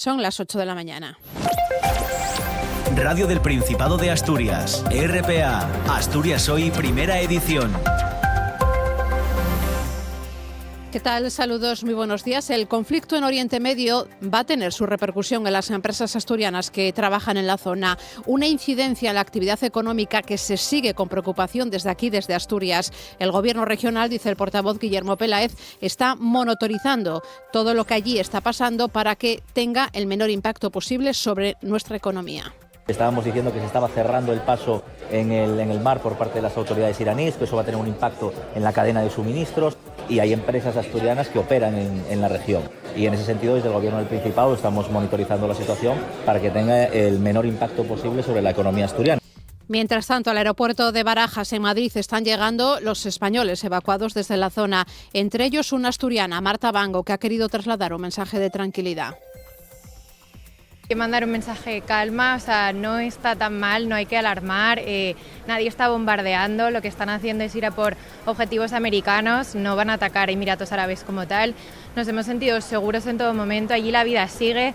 Son las 8 de la mañana. Radio del Principado de Asturias, RPA, Asturias Hoy, primera edición. ¿Qué tal? Saludos, muy buenos días. El conflicto en Oriente Medio va a tener su repercusión en las empresas asturianas que trabajan en la zona. Una incidencia en la actividad económica que se sigue con preocupación desde aquí, desde Asturias. El gobierno regional, dice el portavoz Guillermo Peláez, está monitorizando todo lo que allí está pasando para que tenga el menor impacto posible sobre nuestra economía. Estábamos diciendo que se estaba cerrando el paso en el mar por parte de las autoridades iraníes, que eso va a tener un impacto en la cadena de suministros, y hay empresas asturianas que operan en la región. Y en ese sentido, desde el Gobierno del Principado estamos monitorizando la situación para que tenga el menor impacto posible sobre la economía asturiana. Mientras tanto, al aeropuerto de Barajas, en Madrid, están llegando los españoles evacuados desde la zona. Entre ellos, una asturiana, Marta Bango, que ha querido trasladar un mensaje de tranquilidad. Hay que mandar un mensaje de calma, o sea, no está tan mal, no hay que alarmar, nadie está bombardeando, lo que están haciendo es ir a por objetivos americanos, no van a atacar a Emiratos Árabes como tal. Nos hemos sentido seguros en todo momento, allí la vida sigue.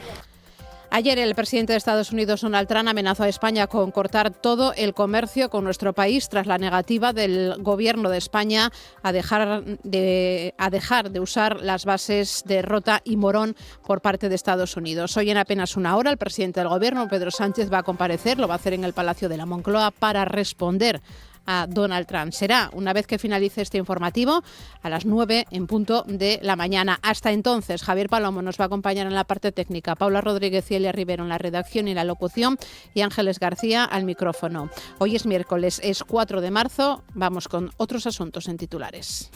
Ayer el presidente de Estados Unidos, Donald Trump, amenazó a España con cortar todo el comercio con nuestro país tras la negativa del gobierno de España a dejar de usar las bases de Rota y Morón por parte de Estados Unidos. Hoy, en apenas una hora, el presidente del gobierno, Pedro Sánchez, va a comparecer, lo va a hacer en el Palacio de la Moncloa, para responder a Donald Trump. Será una vez que finalice este informativo a las 9 en punto de la mañana. Hasta entonces, Javier Palomo nos va a acompañar en la parte técnica, Paula Rodríguez y Elia Rivero en la redacción y la locución y Ángeles García al micrófono. Hoy es miércoles, es 4 de marzo. Vamos con otros asuntos en titulares.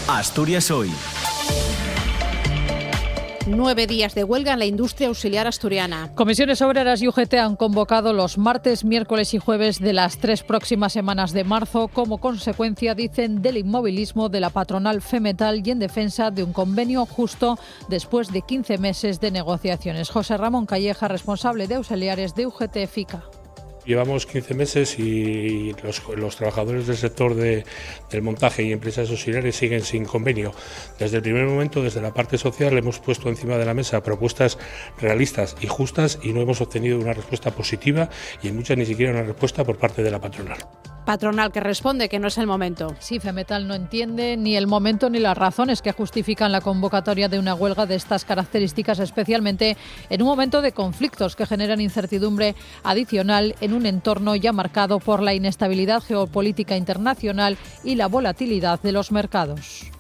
Asturias Hoy. 9 días de huelga en la industria auxiliar asturiana. Comisiones Obreras y UGT han convocado los martes, miércoles y jueves de las 3 próximas semanas de marzo como consecuencia, dicen, del inmovilismo de la patronal Femetal y en defensa de un convenio justo después de 15 meses de negociaciones. José Ramón Calleja, responsable de auxiliares de UGT FICA. Llevamos 15 meses y los trabajadores del sector del montaje y empresas auxiliares siguen sin convenio. Desde el primer momento, desde la parte social, hemos puesto encima de la mesa propuestas realistas y justas y no hemos obtenido una respuesta positiva y en muchas ni siquiera una respuesta por parte de la patronal. Patronal que responde que no es el momento. Sí, Femetal no entiende ni el momento ni las razones que justifican la convocatoria de una huelga de estas características, especialmente en un momento de conflictos que generan incertidumbre adicional en un entorno ya marcado por la inestabilidad geopolítica internacional y la volatilidad de los mercados.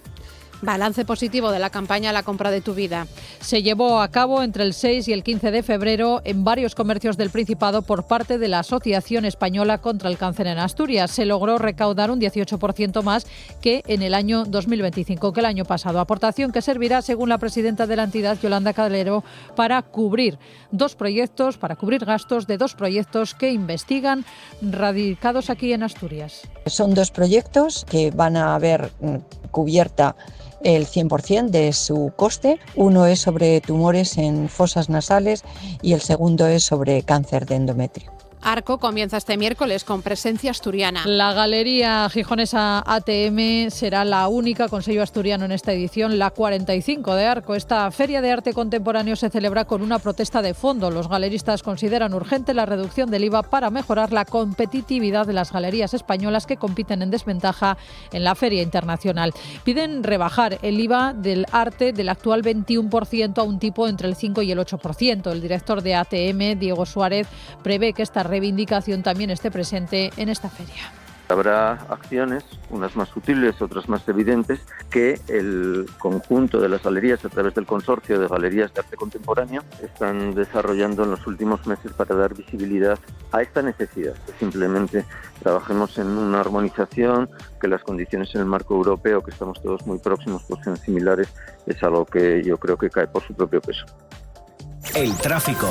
Balance positivo de la campaña La compra de tu vida. Se llevó a cabo entre el 6 y el 15 de febrero en varios comercios del Principado por parte de la Asociación Española contra el Cáncer en Asturias. Se logró recaudar un 18% más que en el año 2025, que el año pasado. Aportación que servirá, según la presidenta de la entidad, Yolanda Calero, para cubrir gastos de 2 proyectos que investigan radicados aquí en Asturias. Son 2 proyectos que van a haber cubierta el 100% de su coste. Uno es sobre tumores en fosas nasales y el segundo es sobre cáncer de endometrio. Arco comienza este miércoles con presencia asturiana. La Galería Gijonesa ATM será la única con sello asturiano en esta edición, la 45 de Arco. Esta feria de arte contemporáneo se celebra con una protesta de fondo. Los galeristas consideran urgente la reducción del IVA para mejorar la competitividad de las galerías españolas que compiten en desventaja en la feria internacional. Piden rebajar el IVA del arte del actual 21% a un tipo entre el 5 y el 8%. El director de ATM, Diego Suárez, prevé que esta reivindicación también esté presente en esta feria. Habrá acciones, unas más sutiles, otras más evidentes, que el conjunto de las galerías a través del consorcio de galerías de arte contemporáneo están desarrollando en los últimos meses para dar visibilidad a esta necesidad. Que simplemente trabajemos en una armonización, que las condiciones en el marco europeo, que estamos todos muy próximos, pues sean similares, es algo que yo creo que cae por su propio peso. El tráfico.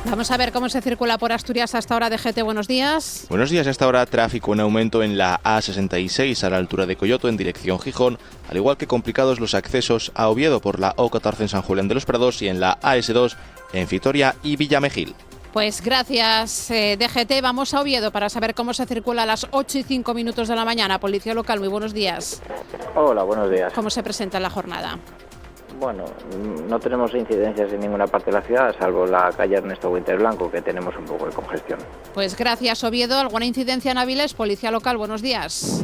Vamos a ver cómo se circula por Asturias hasta ahora. DGT, buenos días. Buenos días. Hasta ahora tráfico en aumento en la A66 a la altura de Coyoto en dirección Gijón, al igual que complicados los accesos a Oviedo por la O14 en San Julián de los Prados y en la AS2 en Vitoria y Villamejil. Pues gracias, DGT. Vamos a Oviedo para saber cómo se circula a las 8 y 5 minutos de la mañana. Policía local, muy buenos días. Hola, buenos días. ¿Cómo se presenta la jornada? Bueno, no tenemos incidencias en ninguna parte de la ciudad, salvo la calle Ernesto Winterblanco, que tenemos un poco de congestión. Pues gracias, Oviedo. ¿Alguna incidencia en Avilés? Policía local, buenos días.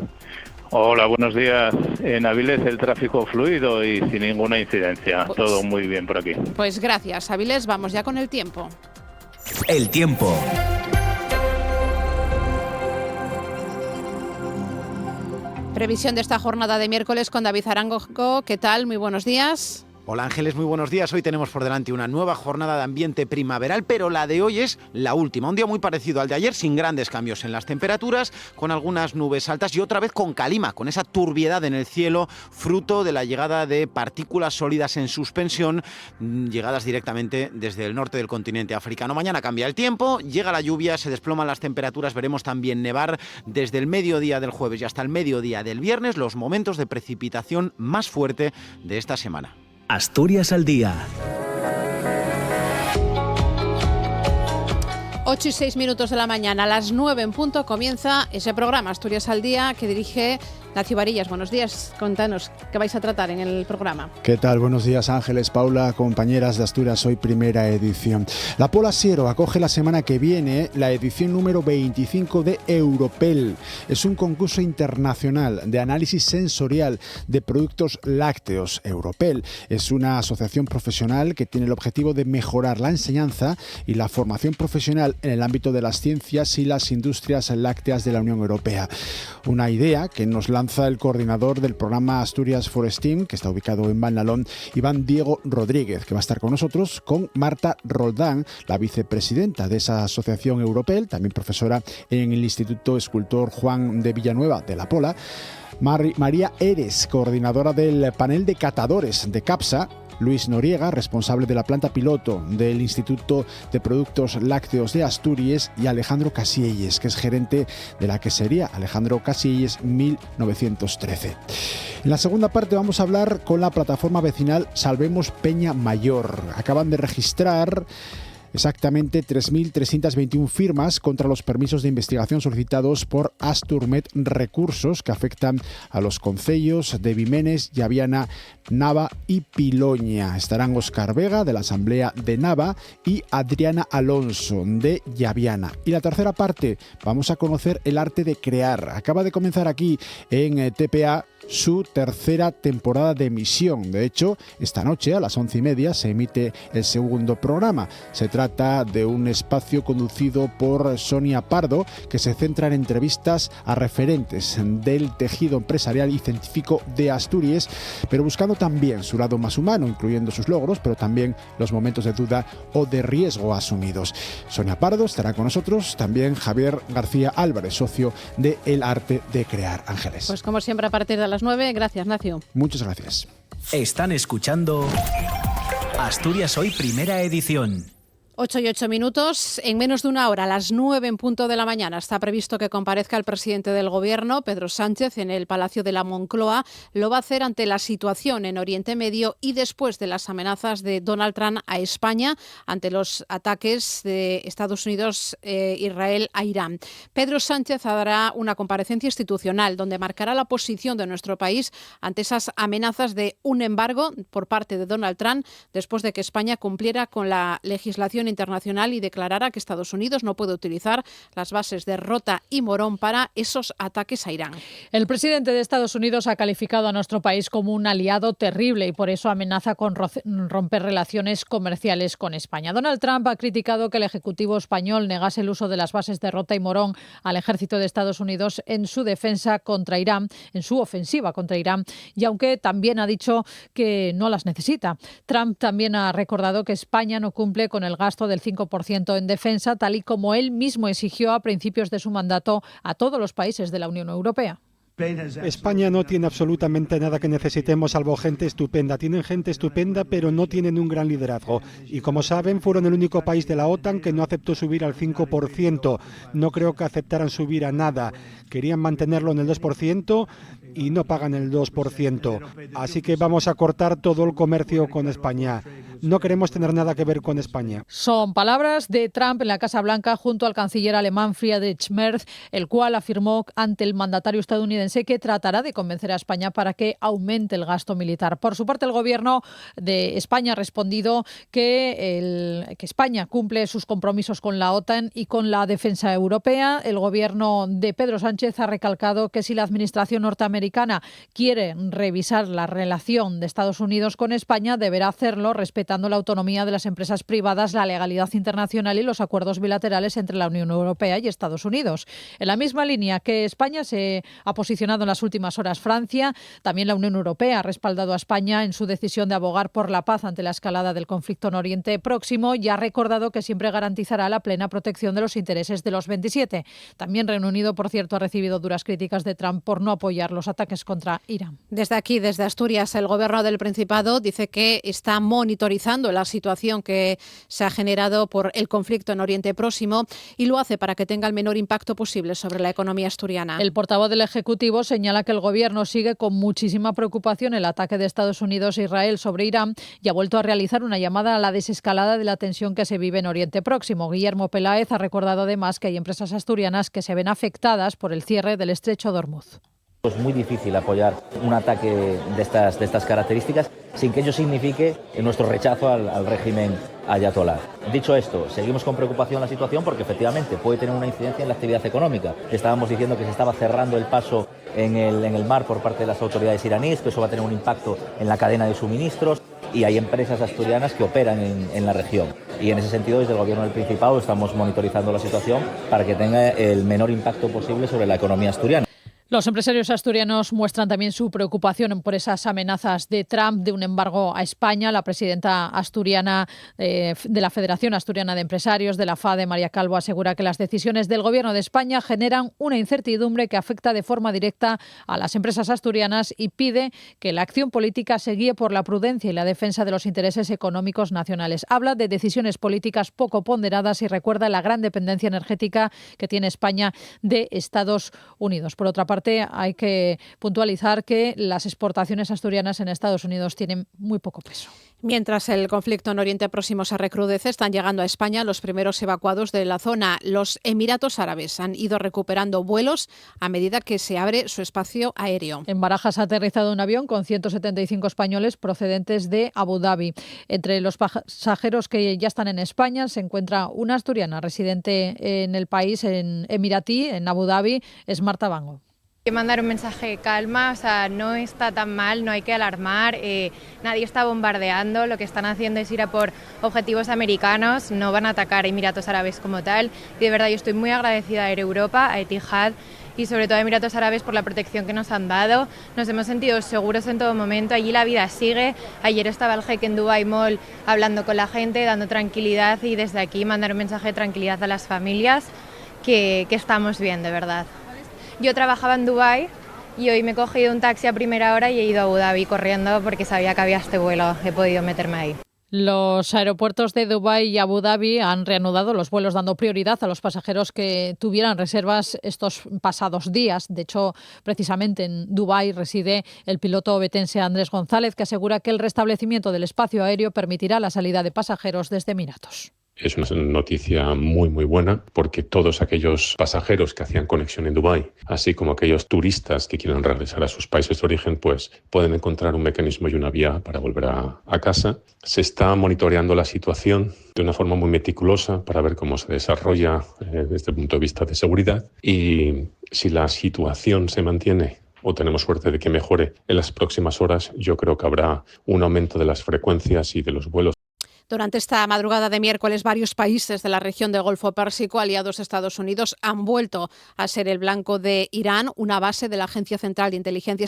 Hola, buenos días. En Avilés el tráfico fluido y sin ninguna incidencia. Pues, todo muy bien por aquí. Pues gracias, Avilés. Vamos ya con el tiempo. El tiempo. Previsión de esta jornada de miércoles con David Arango. ¿Qué tal? Muy buenos días. Hola Ángeles, muy buenos días. Hoy tenemos por delante una nueva jornada de ambiente primaveral, pero la de hoy es la última. Un día muy parecido al de ayer, sin grandes cambios en las temperaturas, con algunas nubes altas y otra vez con calima, con esa turbiedad en el cielo, fruto de la llegada de partículas sólidas en suspensión, llegadas directamente desde el norte del continente africano. Mañana cambia el tiempo, llega la lluvia, se desploman las temperaturas, veremos también nevar desde el mediodía del jueves y hasta el mediodía del viernes, los momentos de precipitación más fuerte de esta semana. Asturias al día. 8:06 de la mañana, a las 9 en punto, comienza ese programa Asturias al Día que dirige Nacio Varillas. Buenos días, contanos qué vais a tratar en el programa. ¿Qué tal? Buenos días, Ángeles, Paula, compañeras de Asturias Hoy, primera edición. La Pola Siero acoge la semana que viene la edición número 25 de Europel. Es un concurso internacional de análisis sensorial de productos lácteos. Europel es una asociación profesional que tiene el objetivo de mejorar la enseñanza y la formación profesional en el ámbito de las ciencias y las industrias lácteas de la Unión Europea. Una idea que nos lanza el coordinador del programa Asturias for STEAM, que está ubicado en Valnalón, Iván Diego Rodríguez, que va a estar con nosotros, con Marta Roldán, la vicepresidenta de esa asociación Europel, también profesora en el Instituto Escultor Juan de Villanueva de La Pola, María Eres, coordinadora del panel de catadores de CAPSA, Luis Noriega, responsable de la planta piloto del Instituto de Productos Lácteos de Asturias, y Alejandro Casielles, que es gerente de la quesería Alejandro Casielles 1913. En la segunda parte vamos a hablar con la plataforma vecinal Salvemos Peña Mayor. Acaban de registrar exactamente 3.321 firmas contra los permisos de investigación solicitados por Asturmet Recursos, que afectan a los concellos de Vimenes, Llaviana, Nava y Piloña. Estarán Óscar Vega, de la Asamblea de Nava, y Adriana Alonso, de Llaviana. Y la tercera parte, vamos a conocer el arte de crear. Acaba de comenzar aquí en TPA su tercera temporada de emisión. De hecho, esta noche a las 11:30 se emite el segundo programa. Se trata de un espacio conducido por Sonia Pardo, que se centra en entrevistas a referentes del tejido empresarial y científico de Asturias, pero buscando también su lado más humano, incluyendo sus logros, pero también los momentos de duda o de riesgo asumidos. Sonia Pardo estará con nosotros, también Javier García Álvarez, socio de El Arte de Crear. Ángeles. Pues como siempre a partir de las 9, gracias, Nacio. Muchas gracias. Están escuchando Asturias Hoy, primera edición. 8:08. En menos de una hora, a las 9 en punto de la mañana, está previsto que comparezca el presidente del Gobierno, Pedro Sánchez, en el Palacio de la Moncloa. Lo va a hacer ante la situación en Oriente Medio y después de las amenazas de Donald Trump a España ante los ataques de Estados Unidos, Israel a Irán. Pedro Sánchez dará una comparecencia institucional donde marcará la posición de nuestro país ante esas amenazas de un embargo por parte de Donald Trump después de que España cumpliera con la legislación internacional y declarara que Estados Unidos no puede utilizar las bases de Rota y Morón para esos ataques a Irán. El presidente de Estados Unidos ha calificado a nuestro país como un aliado terrible y por eso amenaza con romper relaciones comerciales con España. Donald Trump ha criticado que el Ejecutivo español negase el uso de las bases de Rota y Morón al ejército de Estados Unidos en su defensa contra Irán, en su ofensiva contra Irán, y aunque también ha dicho que no las necesita. Trump también ha recordado que España no cumple con el gasto del 5% en defensa, tal y como él mismo exigió a principios de su mandato a todos los países de la Unión Europea. España no tiene absolutamente nada que necesitemos salvo gente estupenda. Tienen gente estupenda, pero no tienen un gran liderazgo. Y como saben, fueron el único país de la OTAN que no aceptó subir al 5%. No creo que aceptaran subir a nada. Querían mantenerlo en el 2% y no pagan el 2%. Así que vamos a cortar todo el comercio con España. No queremos tener nada que ver con España. Son palabras de Trump en la Casa Blanca junto al canciller alemán Friedrich Merz, el cual afirmó ante el mandatario estadounidense estadounidense que tratará de convencer a España para que aumente el gasto militar. Por su parte, el Gobierno de España ha respondido que España cumple sus compromisos con la OTAN y con la defensa europea. El Gobierno de Pedro Sánchez ha recalcado que si la administración norteamericana quiere revisar la relación de Estados Unidos con España, deberá hacerlo respetando la autonomía de las empresas privadas, la legalidad internacional y los acuerdos bilaterales entre la Unión Europea y Estados Unidos. En la misma línea que España se ha posicionado en las últimas horas Francia, también la Unión Europea ha respaldado a España en su decisión de abogar por la paz ante la escalada del conflicto en Oriente Próximo y ha recordado que siempre garantizará la plena protección de los intereses de los 27. También Reino Unido, por cierto, ha recibido duras críticas de Trump por no apoyar los ataques contra Irán. Desde aquí, desde Asturias, el Gobierno del Principado dice que está monitorizando la situación que se ha generado por el conflicto en Oriente Próximo y lo hace para que tenga el menor impacto posible sobre la economía asturiana. El portavoz del Ejecutivo señala que el Gobierno sigue con muchísima preocupación el ataque de Estados Unidos e Israel sobre Irán y ha vuelto a realizar una llamada a la desescalada de la tensión que se vive en Oriente Próximo. Guillermo Peláez ha recordado además que hay empresas asturianas que se ven afectadas por el cierre del estrecho de Ormuz. Es muy difícil apoyar un ataque de estas características sin que ello signifique nuestro rechazo al régimen ayatolá. Dicho esto, seguimos con preocupación la situación porque efectivamente puede tener una incidencia en la actividad económica. Estábamos diciendo que se estaba cerrando el paso en el mar por parte de las autoridades iraníes, que eso va a tener un impacto en la cadena de suministros y hay empresas asturianas que operan en la región. Y en ese sentido, desde el Gobierno del Principado estamos monitorizando la situación para que tenga el menor impacto posible sobre la economía asturiana. Los empresarios asturianos muestran también su preocupación por esas amenazas de Trump de un embargo a España. La presidenta asturiana de la Federación Asturiana de Empresarios, de la FADE, María Calvo, asegura que las decisiones del Gobierno de España generan una incertidumbre que afecta de forma directa a las empresas asturianas y pide que la acción política se guíe por la prudencia y la defensa de los intereses económicos nacionales. Habla de decisiones políticas poco ponderadas y recuerda la gran dependencia energética que tiene España de Estados Unidos. Por otra parte, hay que puntualizar que las exportaciones asturianas en Estados Unidos tienen muy poco peso. Mientras el conflicto en Oriente Próximo se recrudece, están llegando a España los primeros evacuados de la zona. Los Emiratos Árabes han ido recuperando vuelos a medida que se abre su espacio aéreo. En Barajas ha aterrizado un avión con 175 españoles procedentes de Abu Dhabi. Entre los pasajeros que ya están en España se encuentra una asturiana residente en el país, en Emiratí, en Abu Dhabi, es Marta Bango. Hay que mandar un mensaje de calma, no está tan mal, no hay que alarmar, nadie está bombardeando, lo que están haciendo es ir a por objetivos americanos, no van a atacar a Emiratos Árabes como tal, y de verdad yo estoy muy agradecida a Air Europa, a Etihad y sobre todo a Emiratos Árabes por la protección que nos han dado, nos hemos sentido seguros en todo momento, allí la vida sigue, ayer estaba el jeque en Dubai Mall hablando con la gente, dando tranquilidad y desde aquí mandar un mensaje de tranquilidad a las familias que estamos bien, de verdad. Yo trabajaba en Dubái y hoy me he cogido un taxi a primera hora y he ido a Abu Dhabi corriendo porque sabía que había este vuelo, he podido meterme ahí. Los aeropuertos de Dubái y Abu Dhabi han reanudado los vuelos dando prioridad a los pasajeros que tuvieran reservas estos pasados días. De hecho, precisamente en Dubái reside el piloto obetense Andrés González, que asegura que el restablecimiento del espacio aéreo permitirá la salida de pasajeros desde Emiratos. Es una noticia muy buena porque todos aquellos pasajeros que hacían conexión en Dubái, así como aquellos turistas que quieran regresar a sus países de origen, pues pueden encontrar un mecanismo y una vía para volver a casa. Se está monitoreando la situación de una forma muy meticulosa para ver cómo se desarrolla desde el punto de vista de seguridad y si la situación se mantiene o tenemos suerte de que mejore en las próximas horas, yo creo que habrá un aumento de las frecuencias y de los vuelos. Durante esta madrugada de miércoles, varios países de la región del Golfo Pérsico, aliados a Estados Unidos, han vuelto a ser el blanco de Irán. Una base de la Agencia Central de Inteligencia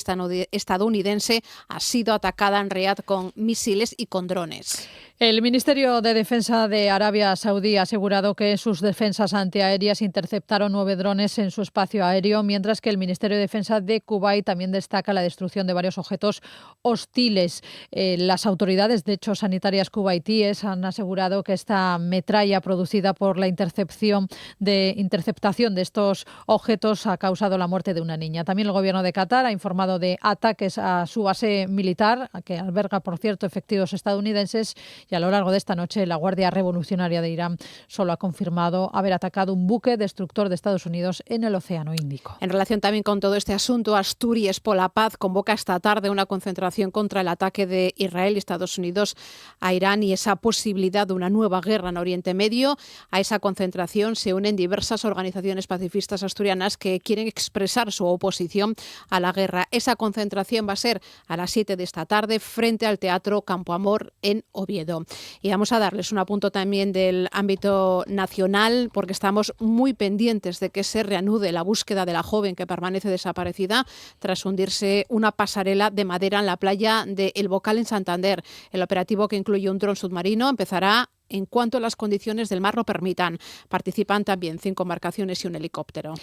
estadounidense ha sido atacada en Riad con misiles y con drones. El Ministerio de Defensa de Arabia Saudí ha asegurado que sus defensas antiaéreas interceptaron 9 drones en su espacio aéreo, mientras que el Ministerio de Defensa de Kuwait también destaca la destrucción de varios objetos hostiles. Las autoridades, de hecho, sanitarias kuwaitíes israelíes han asegurado que esta metralla producida por la interceptación de estos objetos ha causado la muerte de una niña. También el gobierno de Qatar ha informado de ataques a su base militar, que alberga, por cierto, efectivos estadounidenses, y a lo largo de esta noche la Guardia Revolucionaria de Irán solo ha confirmado haber atacado un buque destructor de Estados Unidos en el Océano Índico. En relación también con todo este asunto, Asturias por la Paz convoca esta tarde una concentración contra el ataque de Israel y Estados Unidos a Irán y esa posibilidad de una nueva guerra en Oriente Medio. A esa concentración se unen diversas organizaciones pacifistas asturianas que quieren expresar su oposición a la guerra. Esa concentración va a ser a las 7 de esta tarde frente al Teatro Campo Amor en Oviedo. Y vamos a darles un apunto también del ámbito nacional, porque estamos muy pendientes de que se reanude la búsqueda de la joven que permanece desaparecida tras hundirse una pasarela de madera en la playa de El Bocal en Santander. El operativo, que incluye un dron submarino, empezará en cuanto las condiciones del mar lo permitan. Participan también 5 embarcaciones y un helicóptero.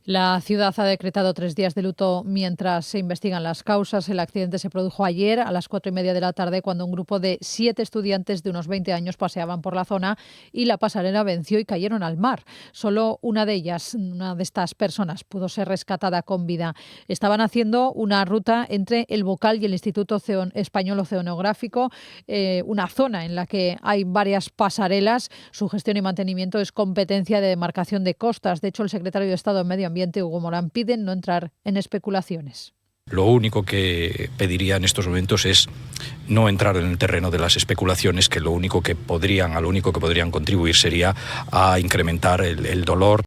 La ciudad ha decretado 3 días de luto mientras se investigan las causas. El accidente se produjo ayer a las 4:30 de la tarde, cuando un grupo de 7 estudiantes de unos 20 años paseaban por la zona y la pasarela venció y cayeron al mar. Solo una de estas personas, pudo ser rescatada con vida. Estaban haciendo una ruta entre El Bocal y el Instituto Español Oceanográfico, una zona en la que hay varias pasarelas. Su gestión y mantenimiento es competencia de demarcación de costas. De hecho, el secretario de Estado de Medio Ambiente, Hugo Morán, pide no entrar en especulaciones. Lo único que pediría en estos momentos es no entrar en el terreno de las especulaciones, que a lo único que podrían contribuir sería a incrementar el dolor.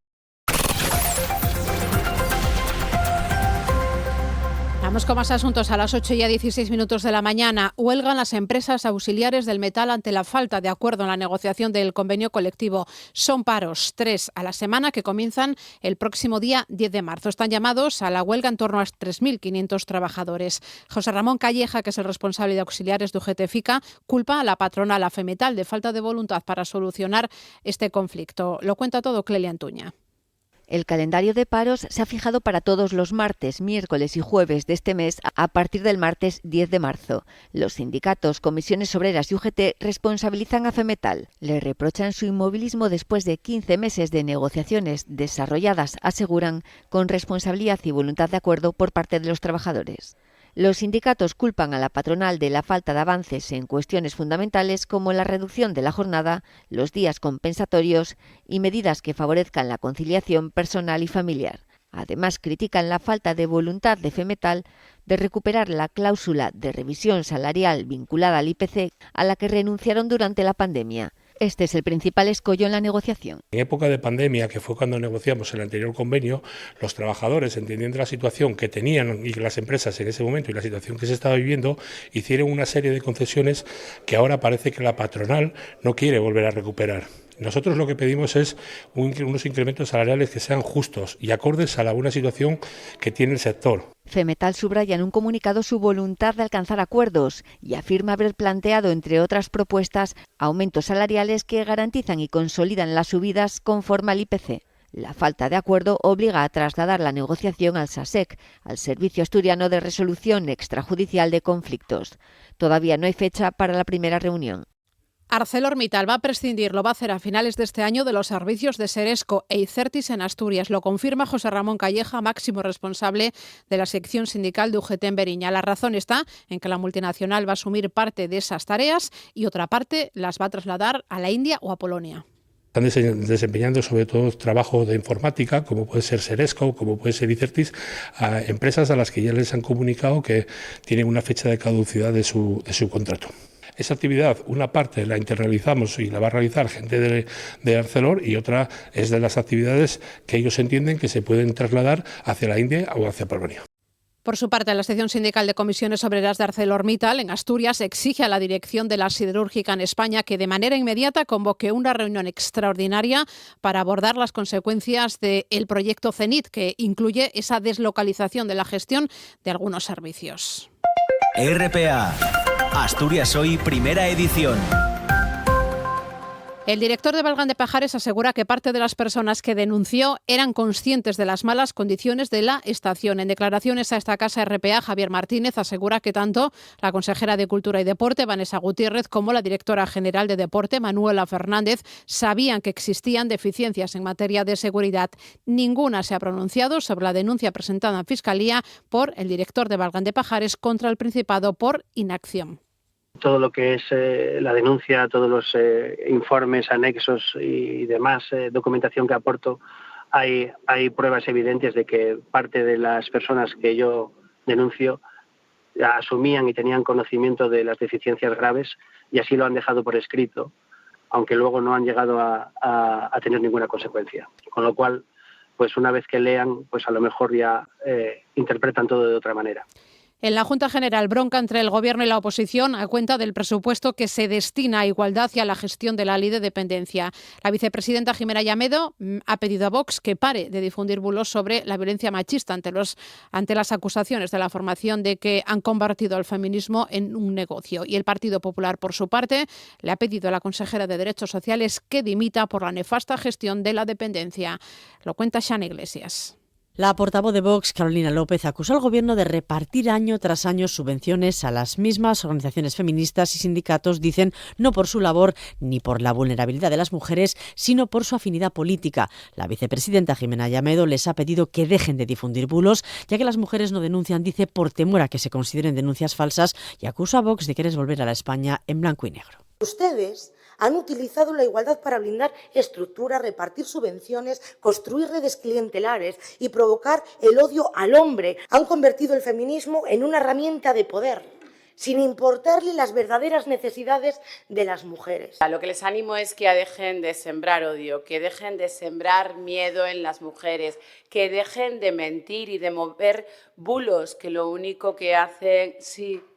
Vamos con más asuntos. A las 8:16 de la mañana, huelgan las empresas auxiliares del metal ante la falta de acuerdo en la negociación del convenio colectivo. Son paros, 3 a la semana, que comienzan el próximo día 10 de marzo. Están llamados a la huelga en torno a 3.500 trabajadores. José Ramón Calleja, que es el responsable de auxiliares de UGT FICA, culpa a la patronal, a Femetal, de falta de voluntad para solucionar este conflicto. Lo cuenta todo Clelia Antuña. El calendario de paros se ha fijado para todos los martes, miércoles y jueves de este mes a partir del martes 10 de marzo. Los sindicatos, comisiones obreras y UGT responsabilizan a Femetal. Le reprochan su inmovilismo después de 15 meses de negociaciones desarrolladas, aseguran, con responsabilidad y voluntad de acuerdo por parte de los trabajadores. Los sindicatos culpan a la patronal de la falta de avances en cuestiones fundamentales como la reducción de la jornada, los días compensatorios y medidas que favorezcan la conciliación personal y familiar. Además, critican la falta de voluntad de Femetal de recuperar la cláusula de revisión salarial vinculada al IPC, a la que renunciaron durante la pandemia. Este es el principal escollo en la negociación. En época de pandemia, que fue cuando negociamos el anterior convenio, los trabajadores, entendiendo la situación que tenían y las empresas en ese momento y la situación que se estaba viviendo, hicieron una serie de concesiones que ahora parece que la patronal no quiere volver a recuperar. Nosotros lo que pedimos es unos incrementos salariales que sean justos y acordes a la buena situación que tiene el sector. Femetal subraya en un comunicado su voluntad de alcanzar acuerdos y afirma haber planteado, entre otras propuestas, aumentos salariales que garantizan y consolidan las subidas conforme al IPC. La falta de acuerdo obliga a trasladar la negociación al SASEC, al Servicio Asturiano de Resolución Extrajudicial de Conflictos. Todavía no hay fecha para la primera reunión. ArcelorMittal va a prescindir, lo va a hacer a finales de este año, de los servicios de Seresco e Icertis en Asturias. Lo confirma José Ramón Calleja, máximo responsable de la sección sindical de UGT en Beriña. La razón está en que la multinacional va a asumir parte de esas tareas y otra parte las va a trasladar a la India o a Polonia. Están desempeñando sobre todo trabajo de informática, como puede ser Seresco, como puede ser Icertis, a empresas a las que ya les han comunicado que tienen una fecha de caducidad de su contrato. Esa actividad, una parte la internalizamos y la va a realizar gente de Arcelor, y otra es de las actividades que ellos entienden que se pueden trasladar hacia la India o hacia Polonia. Por su parte, la sección sindical de comisiones obreras de ArcelorMittal en Asturias exige a la dirección de la siderúrgica en España que de manera inmediata convoque una reunión extraordinaria para abordar las consecuencias del proyecto Zenit, que incluye esa deslocalización de la gestión de algunos servicios. RPA, Asturias Hoy, primera edición. El director de Valgan de Pajares asegura que parte de las personas que denunció eran conscientes de las malas condiciones de la estación. En declaraciones a esta casa RPA, Javier Martínez asegura que tanto la consejera de Cultura y Deporte, Vanessa Gutiérrez, como la directora general de Deporte, Manuela Fernández, sabían que existían deficiencias en materia de seguridad. Ninguna se ha pronunciado sobre la denuncia presentada en Fiscalía por el director de Valgan de Pajares contra el Principado por inacción. Todo lo que es la denuncia, todos los informes, anexos y demás documentación que aporto, hay pruebas evidentes de que parte de las personas que yo denuncio asumían y tenían conocimiento de las deficiencias graves y así lo han dejado por escrito, aunque luego no han llegado a tener ninguna consecuencia. Con lo cual, pues una vez que lean, pues a lo mejor ya interpretan todo de otra manera. En la Junta General, bronca entre el Gobierno y la oposición a cuenta del presupuesto que se destina a igualdad y a la gestión de la ley de dependencia. La vicepresidenta Jimena Llamedo ha pedido a Vox que pare de difundir bulos sobre la violencia machista ante las acusaciones de la formación de que han convertido al feminismo en un negocio. Y el Partido Popular, por su parte, le ha pedido a la consejera de Derechos Sociales que dimita por la nefasta gestión de la dependencia. Lo cuenta Xana Iglesias. La portavoz de Vox, Carolina López, acusó al Gobierno de repartir año tras año subvenciones a las mismas organizaciones feministas y sindicatos, dicen, no por su labor ni por la vulnerabilidad de las mujeres, sino por su afinidad política. La vicepresidenta Jimena Llamedo les ha pedido que dejen de difundir bulos, ya que las mujeres no denuncian, dice, por temor a que se consideren denuncias falsas, y acusa a Vox de querer volver a la España en blanco y negro. Ustedes han utilizado la igualdad para blindar estructuras, repartir subvenciones, construir redes clientelares y provocar el odio al hombre. Han convertido el feminismo en una herramienta de poder, sin importarle las verdaderas necesidades de las mujeres. Lo que les animo es que dejen de sembrar odio, que dejen de sembrar miedo en las mujeres, que dejen de mentir y de mover bulos, que lo único que hacen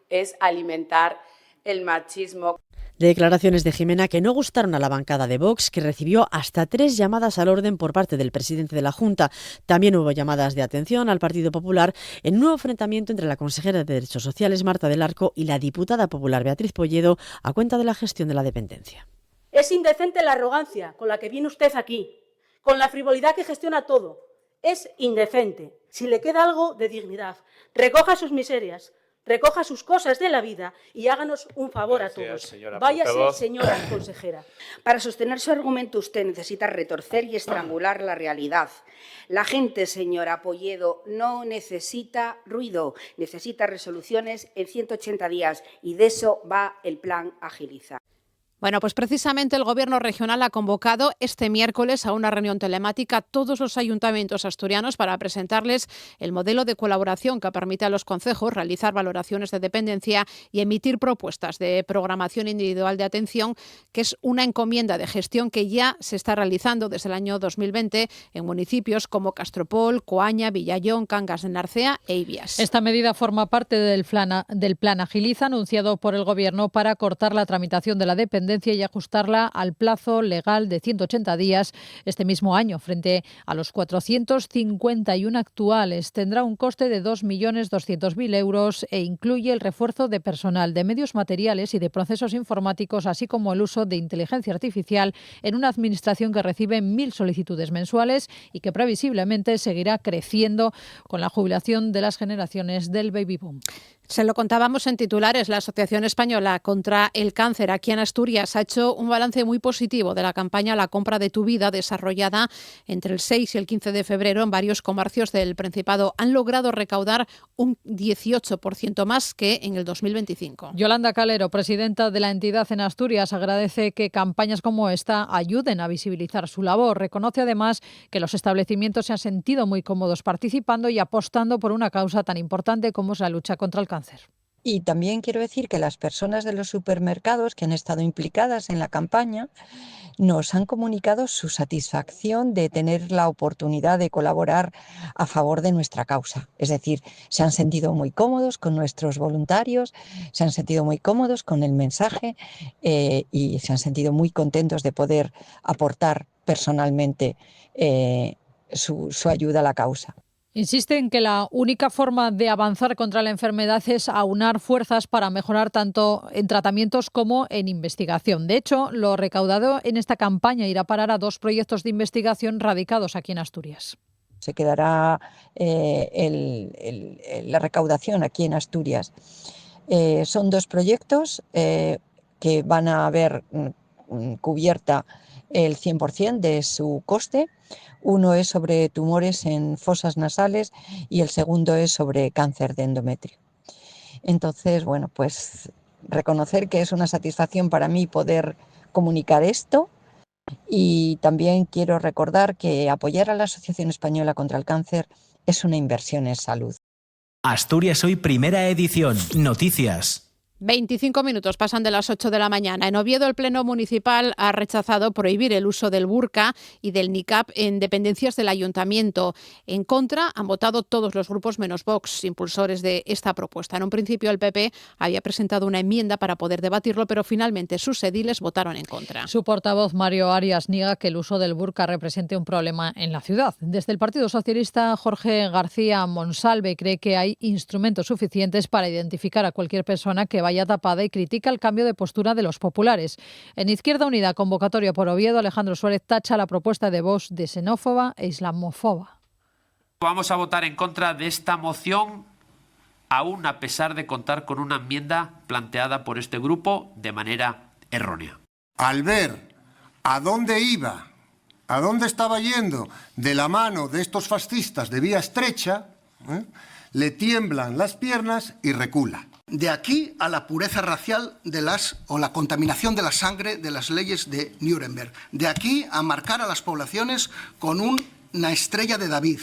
es alimentar el machismo. Declaraciones de Jimena que no gustaron a la bancada de Vox, que recibió hasta 3 llamadas al orden por parte del presidente de la Junta. También hubo llamadas de atención al Partido Popular en un nuevo enfrentamiento entre la consejera de Derechos Sociales, Marta del Arco, y la diputada popular Beatriz Polledo a cuenta de la gestión de la dependencia. Es indecente la arrogancia con la que viene usted aquí, con la frivolidad que gestiona todo. Es indecente. Si le queda algo de dignidad, recoja sus miserias, recoja sus cosas de la vida y háganos un favor a todos. Váyase, señora consejera. Para sostener su argumento usted necesita retorcer y estrangular la realidad. La gente, señora Polledo, no necesita ruido, necesita resoluciones en 180 días y de eso va el plan Agiliza. Bueno, pues precisamente el Gobierno regional ha convocado este miércoles a una reunión telemática a todos los ayuntamientos asturianos para presentarles el modelo de colaboración que permite a los concejos realizar valoraciones de dependencia y emitir propuestas de programación individual de atención, que es una encomienda de gestión que ya se está realizando desde el año 2020 en municipios como Castropol, Coaña, Villallón, Cangas de Narcea e Ibias. Esta medida forma parte del plan Agiliza anunciado por el Gobierno para cortar la tramitación de la dependencia y ajustarla al plazo legal de 180 días este mismo año, frente a los 451 actuales. Tendrá un coste de 2.200.000 euros e incluye el refuerzo de personal, de medios materiales y de procesos informáticos, así como el uso de inteligencia artificial en una administración que recibe 1.000 solicitudes mensuales y que previsiblemente seguirá creciendo con la jubilación de las generaciones del baby boom. Se lo contábamos en titulares. La Asociación Española contra el Cáncer aquí en Asturias ha hecho un balance muy positivo de la campaña La compra de tu vida, desarrollada entre el 6 y el 15 de febrero en varios comercios del Principado. Han logrado recaudar un 18% más que en el 2025. Yolanda Calero, presidenta de la entidad en Asturias, agradece que campañas como esta ayuden a visibilizar su labor. Reconoce además que los establecimientos se han sentido muy cómodos participando y apostando por una causa tan importante como es la lucha contra el cáncer. Y también quiero decir que las personas de los supermercados que han estado implicadas en la campaña nos han comunicado su satisfacción de tener la oportunidad de colaborar a favor de nuestra causa. Es decir, se han sentido muy cómodos con nuestros voluntarios, se han sentido muy cómodos con el mensaje y se han sentido muy contentos de poder aportar personalmente su ayuda a la causa. Insiste en que la única forma de avanzar contra la enfermedad es aunar fuerzas para mejorar tanto en tratamientos como en investigación. De hecho, lo recaudado en esta campaña irá a parar a 2 proyectos de investigación radicados aquí en Asturias. Se quedará la recaudación aquí en Asturias. Son 2 proyectos que van a ver cubierta el 100% de su coste. Uno es sobre tumores en fosas nasales y el segundo es sobre cáncer de endometrio. Entonces, bueno, pues reconocer que es una satisfacción para mí poder comunicar esto, y también quiero recordar que apoyar a la Asociación Española contra el Cáncer es una inversión en salud. Asturias Hoy, primera edición. Noticias. 25 minutos pasan de las 8 de la mañana. En Oviedo, el Pleno Municipal ha rechazado prohibir el uso del burka y del niqab en dependencias del Ayuntamiento. En contra han votado todos los grupos menos Vox, impulsores de esta propuesta. En un principio, el PP había presentado una enmienda para poder debatirlo, pero finalmente sus ediles votaron en contra. Su portavoz, Mario Arias, niega que el uso del burka represente un problema en la ciudad. Desde el Partido Socialista, Jorge García Monsalve cree que hay instrumentos suficientes para identificar a cualquier persona que vaya tapada y critica el cambio de postura de los populares. En Izquierda Unida, convocatoria por Oviedo, Alejandro Suárez tacha la propuesta de Vox de xenófoba e islamofoba. Vamos a votar en contra de esta moción, aún a pesar de contar con una enmienda planteada por este grupo de manera errónea. Al ver a dónde iba, a dónde estaba yendo de la mano de estos fascistas de vía estrecha, le tiemblan las piernas y recula. De aquí a la pureza racial o la contaminación de la sangre de las leyes de Nuremberg. De aquí a marcar a las poblaciones con una estrella de David.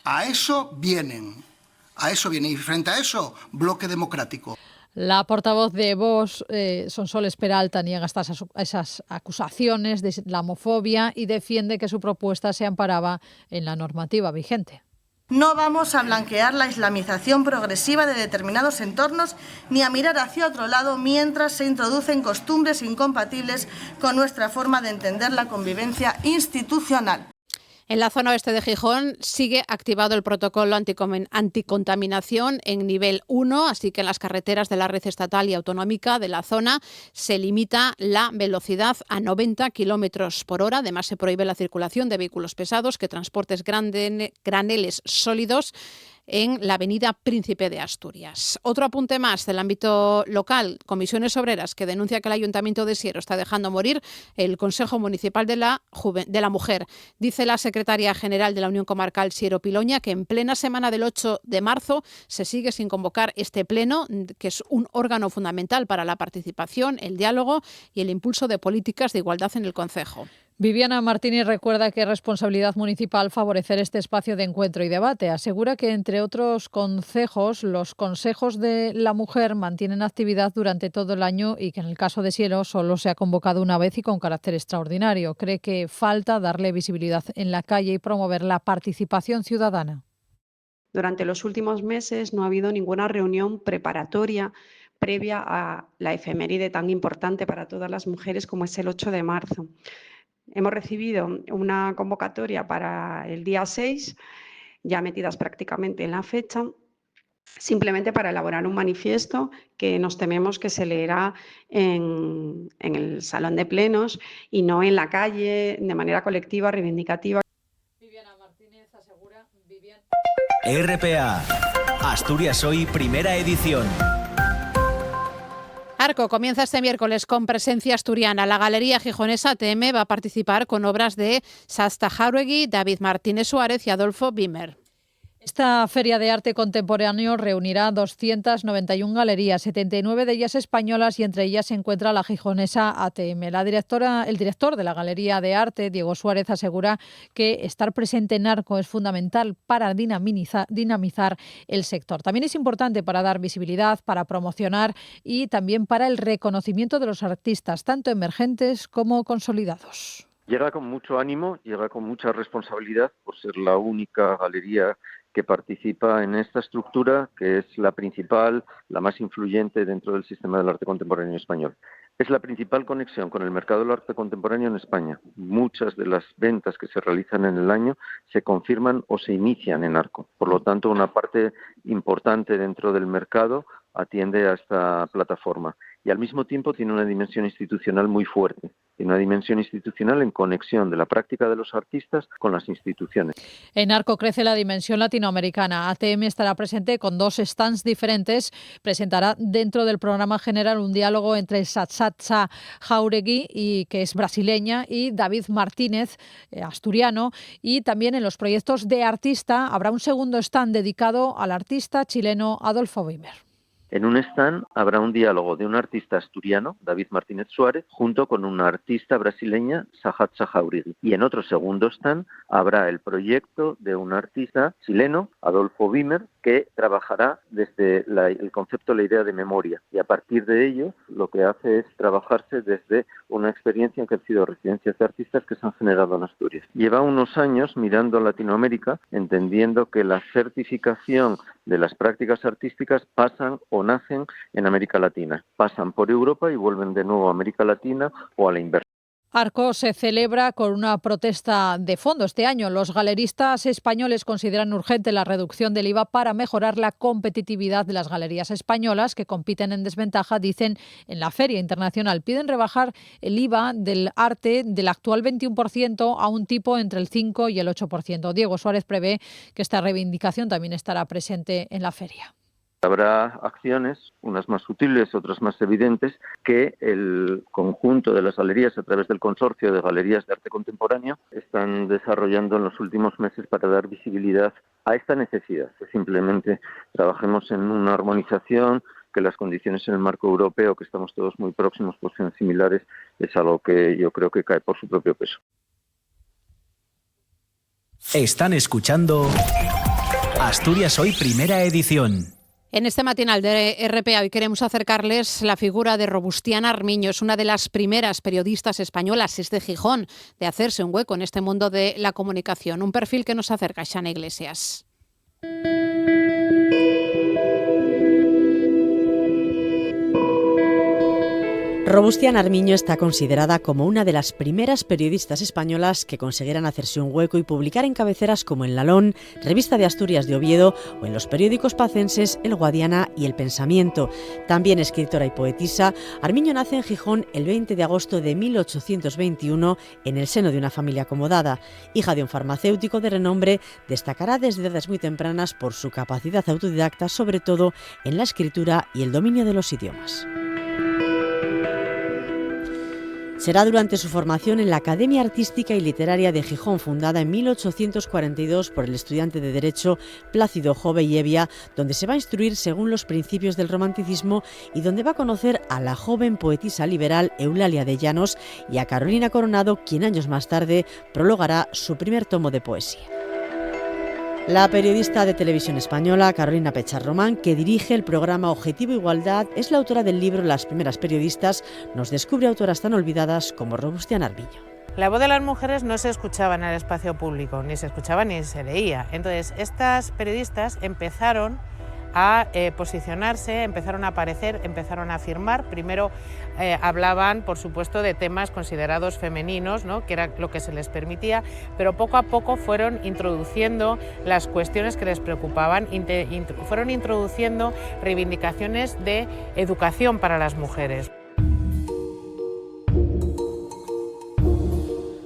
A eso vienen. Y frente a eso, bloque democrático. La portavoz de Vox, Sonsoles Peralta, niega esas acusaciones de islamofobia y defiende que su propuesta se amparaba en la normativa vigente. No vamos a blanquear la islamización progresiva de determinados entornos ni a mirar hacia otro lado mientras se introducen costumbres incompatibles con nuestra forma de entender la convivencia institucional. En la zona oeste de Gijón sigue activado el protocolo anticontaminación en nivel 1, así que en las carreteras de la red estatal y autonómica de la zona se limita la velocidad a 90 kilómetros por hora. Además, se prohíbe la circulación de vehículos pesados que transportes graneles sólidos en la avenida Príncipe de Asturias. Otro apunte más del ámbito local, Comisiones Obreras, que denuncia que el Ayuntamiento de Siero está dejando morir el Consejo Municipal de la Mujer. Dice la secretaria general de la Unión Comarcal Siero-Piloña que en plena semana del 8 de marzo se sigue sin convocar este pleno, que es un órgano fundamental para la participación, el diálogo y el impulso de políticas de igualdad en el concejo. Viviana Martínez recuerda que es responsabilidad municipal favorecer este espacio de encuentro y debate. Asegura que, entre otros concejos, los consejos de la mujer mantienen actividad durante todo el año y que en el caso de Siero solo se ha convocado una vez y con carácter extraordinario. Cree que falta darle visibilidad en la calle y promover la participación ciudadana. Durante los últimos meses no ha habido ninguna reunión preparatoria previa a la efeméride tan importante para todas las mujeres como es el 8 de marzo. Hemos recibido una convocatoria para el día 6, ya metidas prácticamente en la fecha, simplemente para elaborar un manifiesto que nos tememos que se leerá en el salón de plenos y no en la calle de manera colectiva, reivindicativa. Viviana Martínez asegura... RPA, Asturias Hoy, primera edición. Arco comienza este miércoles con presencia asturiana. La Galería Gijonesa ATM va a participar con obras de Sasta Jauregui, David Martínez Suárez y Adolfo Bimer. Esta Feria de Arte Contemporáneo reunirá 291 galerías, 79 de ellas españolas y entre ellas se encuentra la gijonesa ATM. El director de la Galería de Arte, Diego Suárez, asegura que estar presente en Arco es fundamental para dinamizar el sector. También es importante para dar visibilidad, para promocionar y también para el reconocimiento de los artistas, tanto emergentes como consolidados. Llega con mucho ánimo, llega con mucha responsabilidad por ser la única galería que participa en esta estructura, que es la principal, la más influyente dentro del sistema del arte contemporáneo español. Es la principal conexión con el mercado del arte contemporáneo en España. Muchas de las ventas que se realizan en el año se confirman o se inician en Arco. Por lo tanto, una parte importante dentro del mercado atiende a esta plataforma. Y al mismo tiempo tiene una dimensión institucional muy fuerte. Tiene una dimensión institucional en conexión de la práctica de los artistas con las instituciones. En Arco crece la dimensión latinoamericana. ATM estará presente con 2 stands diferentes. Presentará dentro del programa general un diálogo entre Sachacha Jauregui, que es brasileña, y David Martínez, asturiano. Y también en los proyectos de artista habrá un segundo stand dedicado al artista chileno Adolfo Wimmer. En un stand habrá un diálogo de un artista asturiano, David Martínez Suárez, junto con una artista brasileña, Sachacha Jauregui. Y en otro segundo stand habrá el proyecto de un artista chileno, Adolfo Wimmer, que trabajará desde el concepto, la idea de memoria. Y a partir de ello, lo que hace es trabajarse desde una experiencia que han sido residencias de artistas que se han generado en Asturias. Lleva unos años mirando a Latinoamérica, entendiendo que la certificación de las prácticas artísticas pasan o nacen en América Latina. Pasan por Europa y vuelven de nuevo a América Latina o a la inversa. Arco se celebra con una protesta de fondo este año. Los galeristas españoles consideran urgente la reducción del IVA para mejorar la competitividad de las galerías españolas que compiten en desventaja, dicen en la Feria Internacional. Piden rebajar el IVA del arte del actual 21% a un tipo entre el 5 y el 8%. Diego Suárez prevé que esta reivindicación también estará presente en la feria. Habrá acciones, unas más sutiles, otras más evidentes, que el conjunto de las galerías, a través del Consorcio de Galerías de Arte Contemporáneo, están desarrollando en los últimos meses para dar visibilidad a esta necesidad. Que simplemente trabajemos en una armonización, que las condiciones en el marco europeo, que estamos todos muy próximos, pues sean similares, es algo que yo creo que cae por su propio peso. Están escuchando Asturias Hoy, primera edición. En este matinal de RPA hoy queremos acercarles la figura de Robustiana Armiño. Es una de las primeras periodistas españolas, es de Gijón, de hacerse un hueco en este mundo de la comunicación. Un perfil que nos acerca a Xana Iglesias. Robustiana Armiño está considerada como una de las primeras periodistas españolas que consiguieran hacerse un hueco y publicar en cabeceras como en Lalón, Revista de Asturias de Oviedo o en los periódicos pacenses El Guadiana y El Pensamiento. También escritora y poetisa, Armiño nace en Gijón el 20 de agosto de 1821 en el seno de una familia acomodada. Hija de un farmacéutico de renombre, destacará desde edades muy tempranas por su capacidad autodidacta, sobre todo en la escritura y el dominio de los idiomas. Será durante su formación en la Academia Artística y Literaria de Gijón, fundada en 1842 por el estudiante de Derecho Plácido Jove y Evia, donde se va a instruir según los principios del romanticismo y donde va a conocer a la joven poetisa liberal Eulalia de Llanos y a Carolina Coronado, quien años más tarde prologará su primer tomo de poesía. La periodista de televisión española Carolina Pechar Román, que dirige el programa Objetivo Igualdad, es la autora del libro Las primeras periodistas. Nos descubre autoras tan olvidadas como Robustiana Armiño. La voz de las mujeres no se escuchaba en el espacio público, ni se escuchaba ni se leía. Entonces, estas periodistas empezaron a posicionarse, empezaron a aparecer, empezaron a afirmar. Primero hablaban, por supuesto, de temas considerados femeninos, ¿no?, que era lo que se les permitía, pero poco a poco fueron introduciendo las cuestiones que les preocupaban, fueron introduciendo reivindicaciones de educación para las mujeres.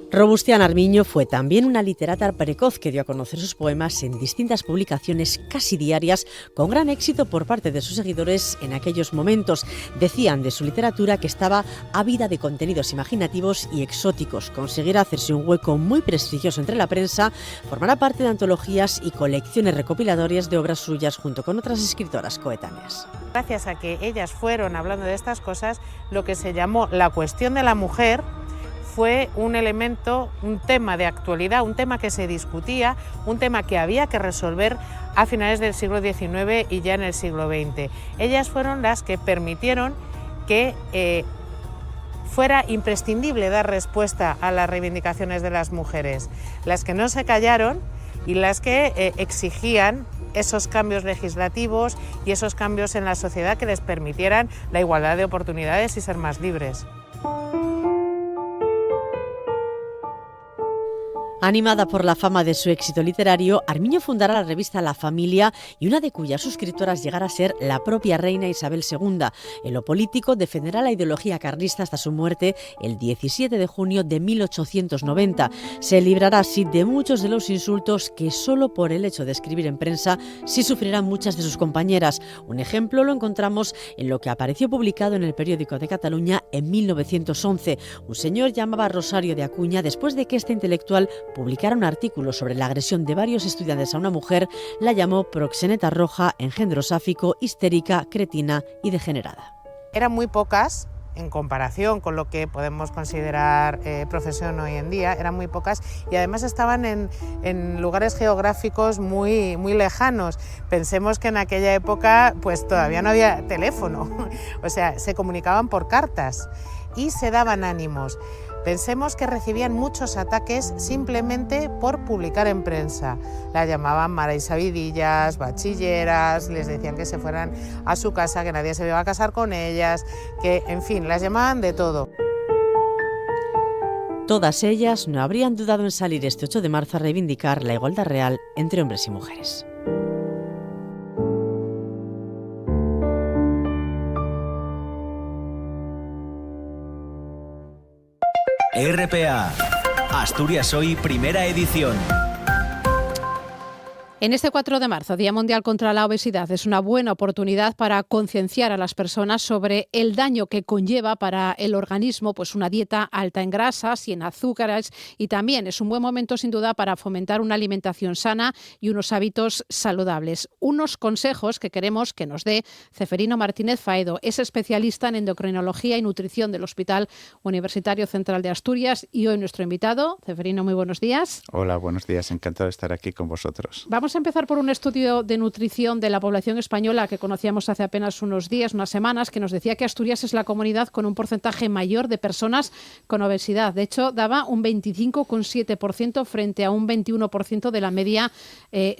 Robustiana Armiño fue también una literata precoz que dio a conocer sus poemas en distintas publicaciones casi diarias, con gran éxito por parte de sus seguidores en aquellos momentos. Decían de su literatura que estaba ávida de contenidos imaginativos y exóticos. Conseguirá hacerse un hueco muy prestigioso entre la prensa, formará parte de antologías y colecciones recopilatorias de obras suyas junto con otras escritoras coetáneas. Gracias a que ellas fueron hablando de estas cosas, lo que se llamó la cuestión de la mujer fue un elemento, un tema de actualidad, un tema que se discutía, un tema que había que resolver a finales del siglo XIX y ya en el siglo XX. Ellas fueron las que permitieron que fuera imprescindible dar respuesta a las reivindicaciones de las mujeres, las que no se callaron y las que exigían esos cambios legislativos y esos cambios en la sociedad que les permitieran la igualdad de oportunidades y ser más libres. Animada por la fama de su éxito literario, Armiño fundará la revista La Familia y una de cuyas suscriptoras llegará a ser la propia reina Isabel II. En lo político defenderá la ideología carlista hasta su muerte el 17 de junio de 1890. Se librará así de muchos de los insultos que solo por el hecho de escribir en prensa sí sufrirán muchas de sus compañeras. Un ejemplo lo encontramos en lo que apareció publicado en el Periódico de Cataluña en 1911. Un señor llamaba Rosario de Acuña después de que este intelectual publicara un artículo sobre la agresión de varios estudiantes a una mujer, la llamó proxeneta roja, engendro sáfico, histérica, cretina y degenerada. Eran muy pocas, en comparación con lo que podemos considerar profesión hoy en día, eran muy pocas y además estaban en lugares geográficos muy lejanos. Pensemos que en aquella época pues todavía no había teléfono, o sea, se comunicaban por cartas y se daban ánimos. Pensemos que recibían muchos ataques simplemente por publicar en prensa. La llamaban maraisabidillas, bachilleras, les decían que se fueran a su casa, que nadie se iba a casar con ellas, que, en fin, las llamaban de todo. Todas ellas no habrían dudado en salir este 8 de marzo a reivindicar la igualdad real entre hombres y mujeres. RPA, Asturias Hoy, primera edición. En este 4 de marzo, Día Mundial contra la Obesidad, es una buena oportunidad para concienciar a las personas sobre el daño que conlleva para el organismo pues una dieta alta en grasas y en azúcares, y también es un buen momento sin duda para fomentar una alimentación sana y unos hábitos saludables. Unos consejos que queremos que nos dé Ceferino Martínez Faedo, es especialista en endocrinología y nutrición del Hospital Universitario Central de Asturias y hoy nuestro invitado. Ceferino, muy buenos días. Hola, buenos días, encantado de estar aquí con vosotros. Vamos a empezar por un estudio de nutrición de la población española que conocíamos hace apenas unos días, unas semanas, que nos decía que Asturias es la comunidad con un porcentaje mayor de personas con obesidad. De hecho, daba un 25,7% frente a un 21% de la media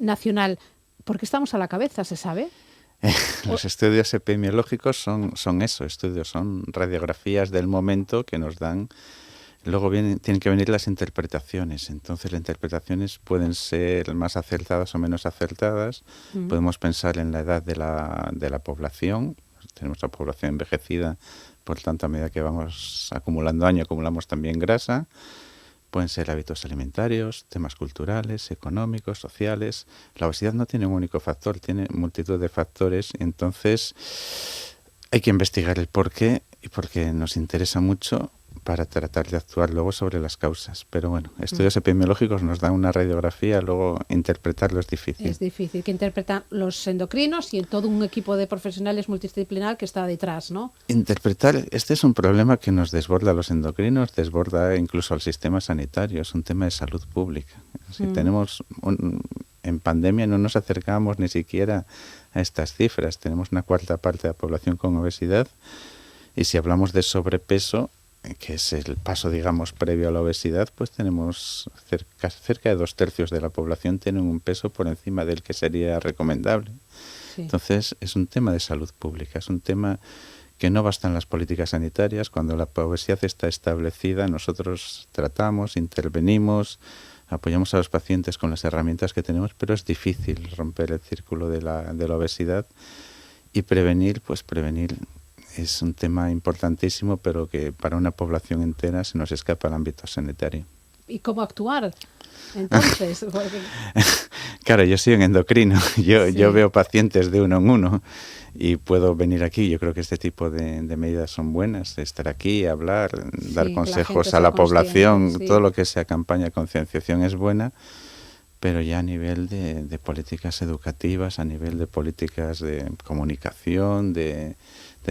nacional. ¿Por qué estamos a la cabeza, se sabe? Los estudios epidemiológicos son eso, son radiografías del momento que nos dan. Luego tienen que venir las interpretaciones. Entonces, las interpretaciones pueden ser más acertadas o menos acertadas. Podemos pensar en la edad de la población. Tenemos la población envejecida, por tanto, a medida que vamos acumulando años, acumulamos también grasa. Pueden ser hábitos alimentarios, temas culturales, económicos, sociales. La obesidad no tiene un único factor, tiene multitud de factores. Entonces, hay que investigar el porqué y porque nos interesa mucho para tratar de actuar luego sobre las causas. Pero bueno, estudios epidemiológicos nos dan una radiografía, luego interpretarlo es difícil. Es difícil, que interpretan los endocrinos y todo un equipo de profesionales multidisciplinar que está detrás, ¿no? Interpretar, este es un problema que nos desborda a los endocrinos, desborda incluso al sistema sanitario, es un tema de salud pública. Si tenemos en pandemia no nos acercamos ni siquiera a estas cifras, tenemos una cuarta parte de la población con obesidad y si hablamos de sobrepeso, que es el paso, digamos, previo a la obesidad, pues tenemos cerca de 2/3 de la población tienen un peso por encima del que sería recomendable. Sí. Entonces, es un tema de salud pública, es un tema que no bastan las políticas sanitarias. Cuando la obesidad está establecida, nosotros tratamos, intervenimos, apoyamos a los pacientes con las herramientas que tenemos, pero es difícil romper el círculo de la obesidad y prevenir es un tema importantísimo, pero que para una población entera se nos escapa al ámbito sanitario. ¿Y cómo actuar entonces? Porque... Claro, yo soy un endocrino, yo veo pacientes de uno en uno y puedo venir aquí. Yo creo que este tipo de medidas son buenas, estar aquí, hablar, dar consejos a la población, todo lo que sea campaña de concienciación es buena, pero ya a nivel de políticas educativas, a nivel de políticas de comunicación, de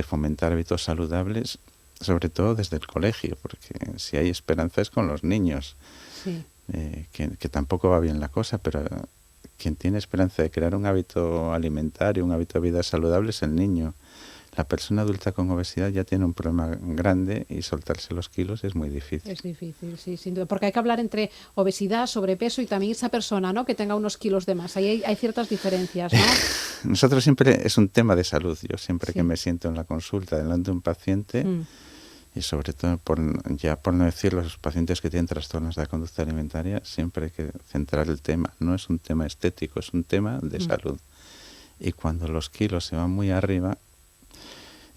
fomentar hábitos saludables, sobre todo desde el colegio, porque si hay esperanza es con los niños, que tampoco va bien la cosa, pero quien tiene esperanza de crear un hábito alimentario, un hábito de vida saludable es el niño. La persona adulta con obesidad ya tiene un problema grande y soltarse los kilos es muy difícil. Es difícil, sí, sin duda, porque hay que hablar entre obesidad, sobrepeso y también esa persona, ¿no?, que tenga unos kilos de más. Ahí hay ciertas diferencias, ¿no? Nosotros siempre es un tema de salud. Yo siempre que me siento en la consulta delante de un paciente, y sobre todo por no decir los pacientes que tienen trastornos de la conducta alimentaria, siempre hay que centrar el tema. No es un tema estético, es un tema de salud. Y cuando los kilos se van muy arriba,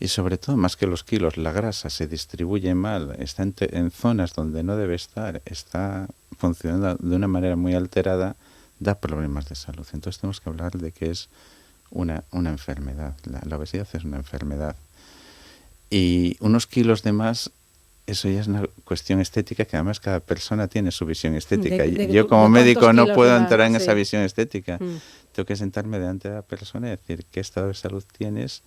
y sobre todo, más que los kilos, la grasa se distribuye mal, está en zonas donde no debe estar, está funcionando de una manera muy alterada, da problemas de salud. Entonces tenemos que hablar de que es una enfermedad. La obesidad es una enfermedad. Y unos kilos de más, eso ya es una cuestión estética que además cada persona tiene su visión estética. Yo como médico no puedo entrar en esa visión estética. Tengo que sentarme delante de la persona y decir qué estado de salud tienes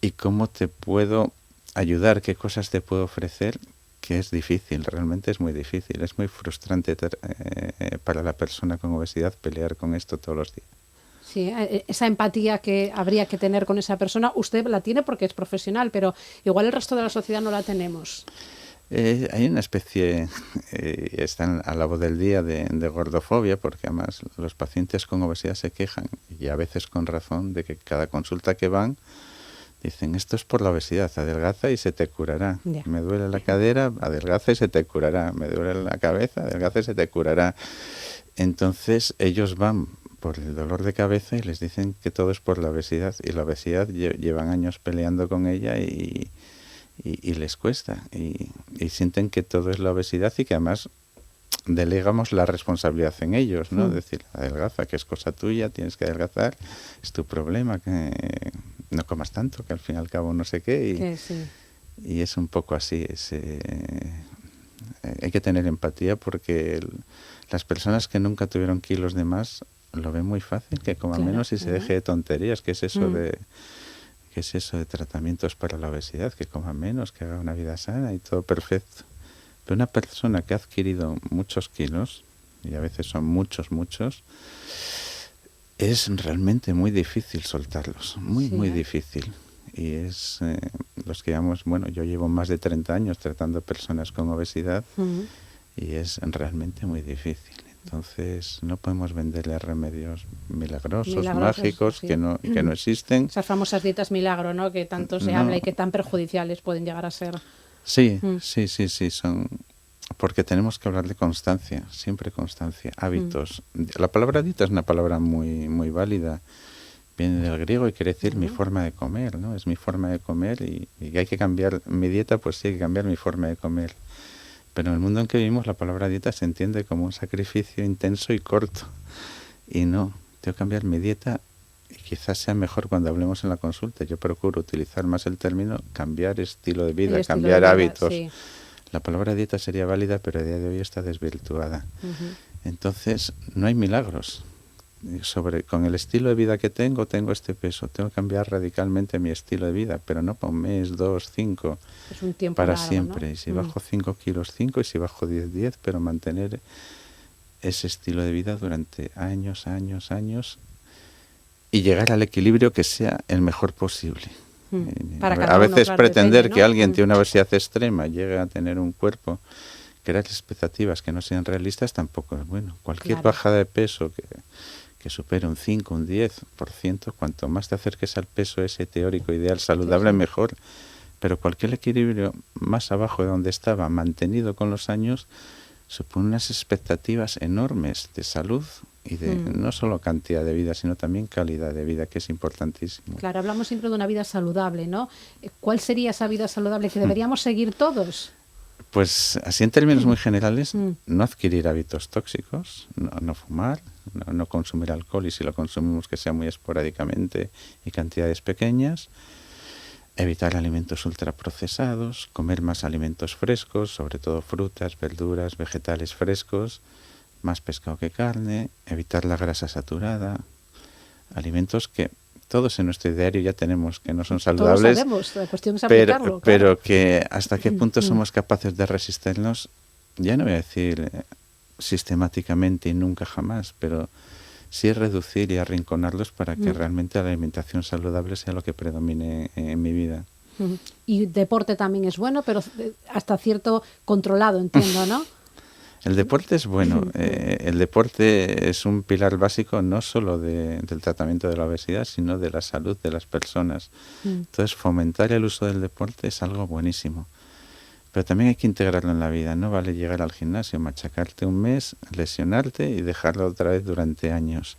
y cómo te puedo ayudar, qué cosas te puedo ofrecer, que es difícil, realmente es muy difícil. Es muy frustrante para la persona con obesidad pelear con esto todos los días. Sí, esa empatía que habría que tener con esa persona, usted la tiene porque es profesional, pero igual el resto de la sociedad no la tenemos. Hay una especie, están a la voz del día, de gordofobia, porque además los pacientes con obesidad se quejan, y a veces con razón, de que cada consulta que van dicen, esto es por la obesidad, adelgaza y se te curará. Yeah. Me duele la cadera, adelgaza y se te curará. Me duele la cabeza, adelgaza y se te curará. Entonces ellos van por el dolor de cabeza y les dicen que todo es por la obesidad, y la obesidad llevan años peleando con ella y les cuesta, y sienten que todo es la obesidad y que además delegamos la responsabilidad en ellos, ¿no? Decir, adelgaza, que es cosa tuya, tienes que adelgazar, es tu problema, que no comas tanto, que al fin y al cabo no sé qué, y es un poco así. Hay que tener empatía porque las personas que nunca tuvieron kilos de más lo ven muy fácil, que coman menos y se deje de tonterías, que es eso de tratamientos para la obesidad, que coma menos, que haga una vida sana y todo perfecto. Pero una persona que ha adquirido muchos kilos, y a veces son muchos, es realmente muy difícil soltarlos, muy difícil. Y es los que llevamos, yo llevo más de 30 años tratando personas con obesidad y es realmente muy difícil. Entonces no podemos venderle remedios milagrosos, mágicos, que no existen. Esas famosas dietas milagro, ¿no?, que tanto se habla y que tan perjudiciales pueden llegar a ser. Sí, son... Porque tenemos que hablar de constancia, siempre constancia, hábitos. La palabra dieta es una palabra muy válida. Viene del griego y quiere decir mi forma de comer, ¿no? Es mi forma de comer y hay que cambiar mi dieta, pues sí hay que cambiar mi forma de comer. Pero en el mundo en que vivimos la palabra dieta se entiende como un sacrificio intenso y corto. Y no, tengo que cambiar mi dieta y quizás sea mejor cuando hablemos en la consulta. Yo procuro utilizar más el término cambiar estilo de vida, cambiar hábitos. Sí. La palabra dieta sería válida, pero a día de hoy está desvirtuada. Entonces, no hay milagros. Con el estilo de vida que tengo este peso. Tengo que cambiar radicalmente mi estilo de vida, pero no para un mes, 2, 5, es un tiempo para largo, siempre. ¿no? Y si bajo 5 kilos, 5, y si bajo 10, pero mantener ese estilo de vida durante años, y llegar al equilibrio que sea el mejor posible. A veces pretender que alguien tiene una obesidad extrema llegue a tener un cuerpo, crear expectativas que no sean realistas, tampoco es bueno. Cualquier bajada de peso que supere un 5, un 10%, cuanto más te acerques al peso ese teórico ideal saludable, mejor. Pero cualquier equilibrio más abajo de donde estaba, mantenido con los años, supone unas expectativas enormes de salud y de no solo cantidad de vida, sino también calidad de vida, que es importantísimo. Claro, hablamos siempre de una vida saludable, ¿no? ¿Cuál sería esa vida saludable que deberíamos seguir todos? Pues así en términos muy generales, no adquirir hábitos tóxicos, no fumar, no consumir alcohol, y si lo consumimos que sea muy esporádicamente y cantidades pequeñas, evitar alimentos ultraprocesados, comer más alimentos frescos, sobre todo frutas, verduras, vegetales frescos, más pescado que carne, evitar la grasa saturada, alimentos que todos en nuestro diario ya tenemos que no son saludables, sabemos, la cuestión es aplicarlo, pero que hasta qué punto somos capaces de resistirnos, ya no voy a decir sistemáticamente y nunca jamás, pero sí reducir y arrinconarlos para que realmente la alimentación saludable sea lo que predomine en mi vida. Y deporte también es bueno, pero hasta cierto controlado, entiendo, ¿no? El deporte es bueno. El deporte es un pilar básico no solo del tratamiento de la obesidad, sino de la salud de las personas. Entonces, fomentar el uso del deporte es algo buenísimo. Pero también hay que integrarlo en la vida. No vale llegar al gimnasio, machacarte un mes, lesionarte y dejarlo otra vez durante años.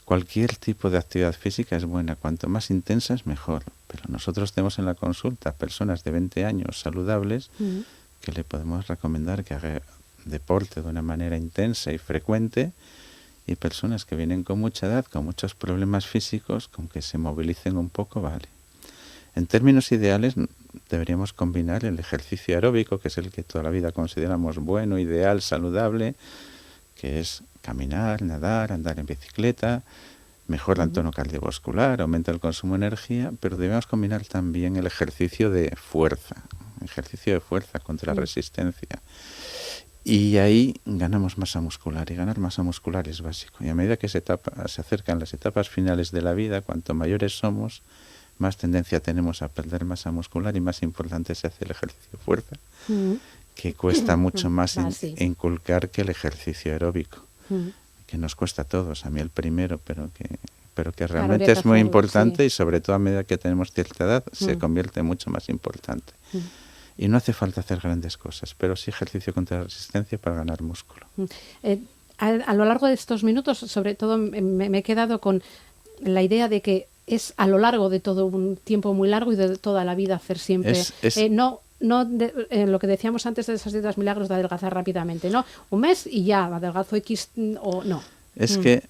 Cualquier tipo de actividad física es buena. Cuanto más intensa es mejor. Pero nosotros tenemos en la consulta personas de 20 años saludables que le podemos recomendar que haga deporte de una manera intensa y frecuente, y personas que vienen con mucha edad, con muchos problemas físicos, con que se movilicen un poco, vale. En términos ideales deberíamos combinar el ejercicio aeróbico, que es el que toda la vida consideramos bueno, ideal, saludable, que es caminar, nadar, andar en bicicleta, mejora el tono cardiovascular, aumenta el consumo de energía, pero debemos combinar también el ejercicio de fuerza contra resistencia. Y ahí ganamos masa muscular, y ganar masa muscular es básico. Y a medida que se acercan las etapas finales de la vida, cuanto mayores somos, más tendencia tenemos a perder masa muscular y más importante se hace el ejercicio de fuerza, que cuesta mucho más inculcar que el ejercicio aeróbico, que nos cuesta a todos, a mí el primero, pero que realmente es muy importante y sobre todo a medida que tenemos cierta edad se convierte mucho más importante. Y no hace falta hacer grandes cosas, pero sí ejercicio contra la resistencia para ganar músculo. A lo largo de estos minutos, sobre todo, me he quedado con la idea de que es a lo largo de todo un tiempo muy largo y de toda la vida hacer siempre. Lo que decíamos antes de esas dietas milagros de adelgazar rápidamente, ¿no? Un mes y ya, adelgazo X o no. Es que...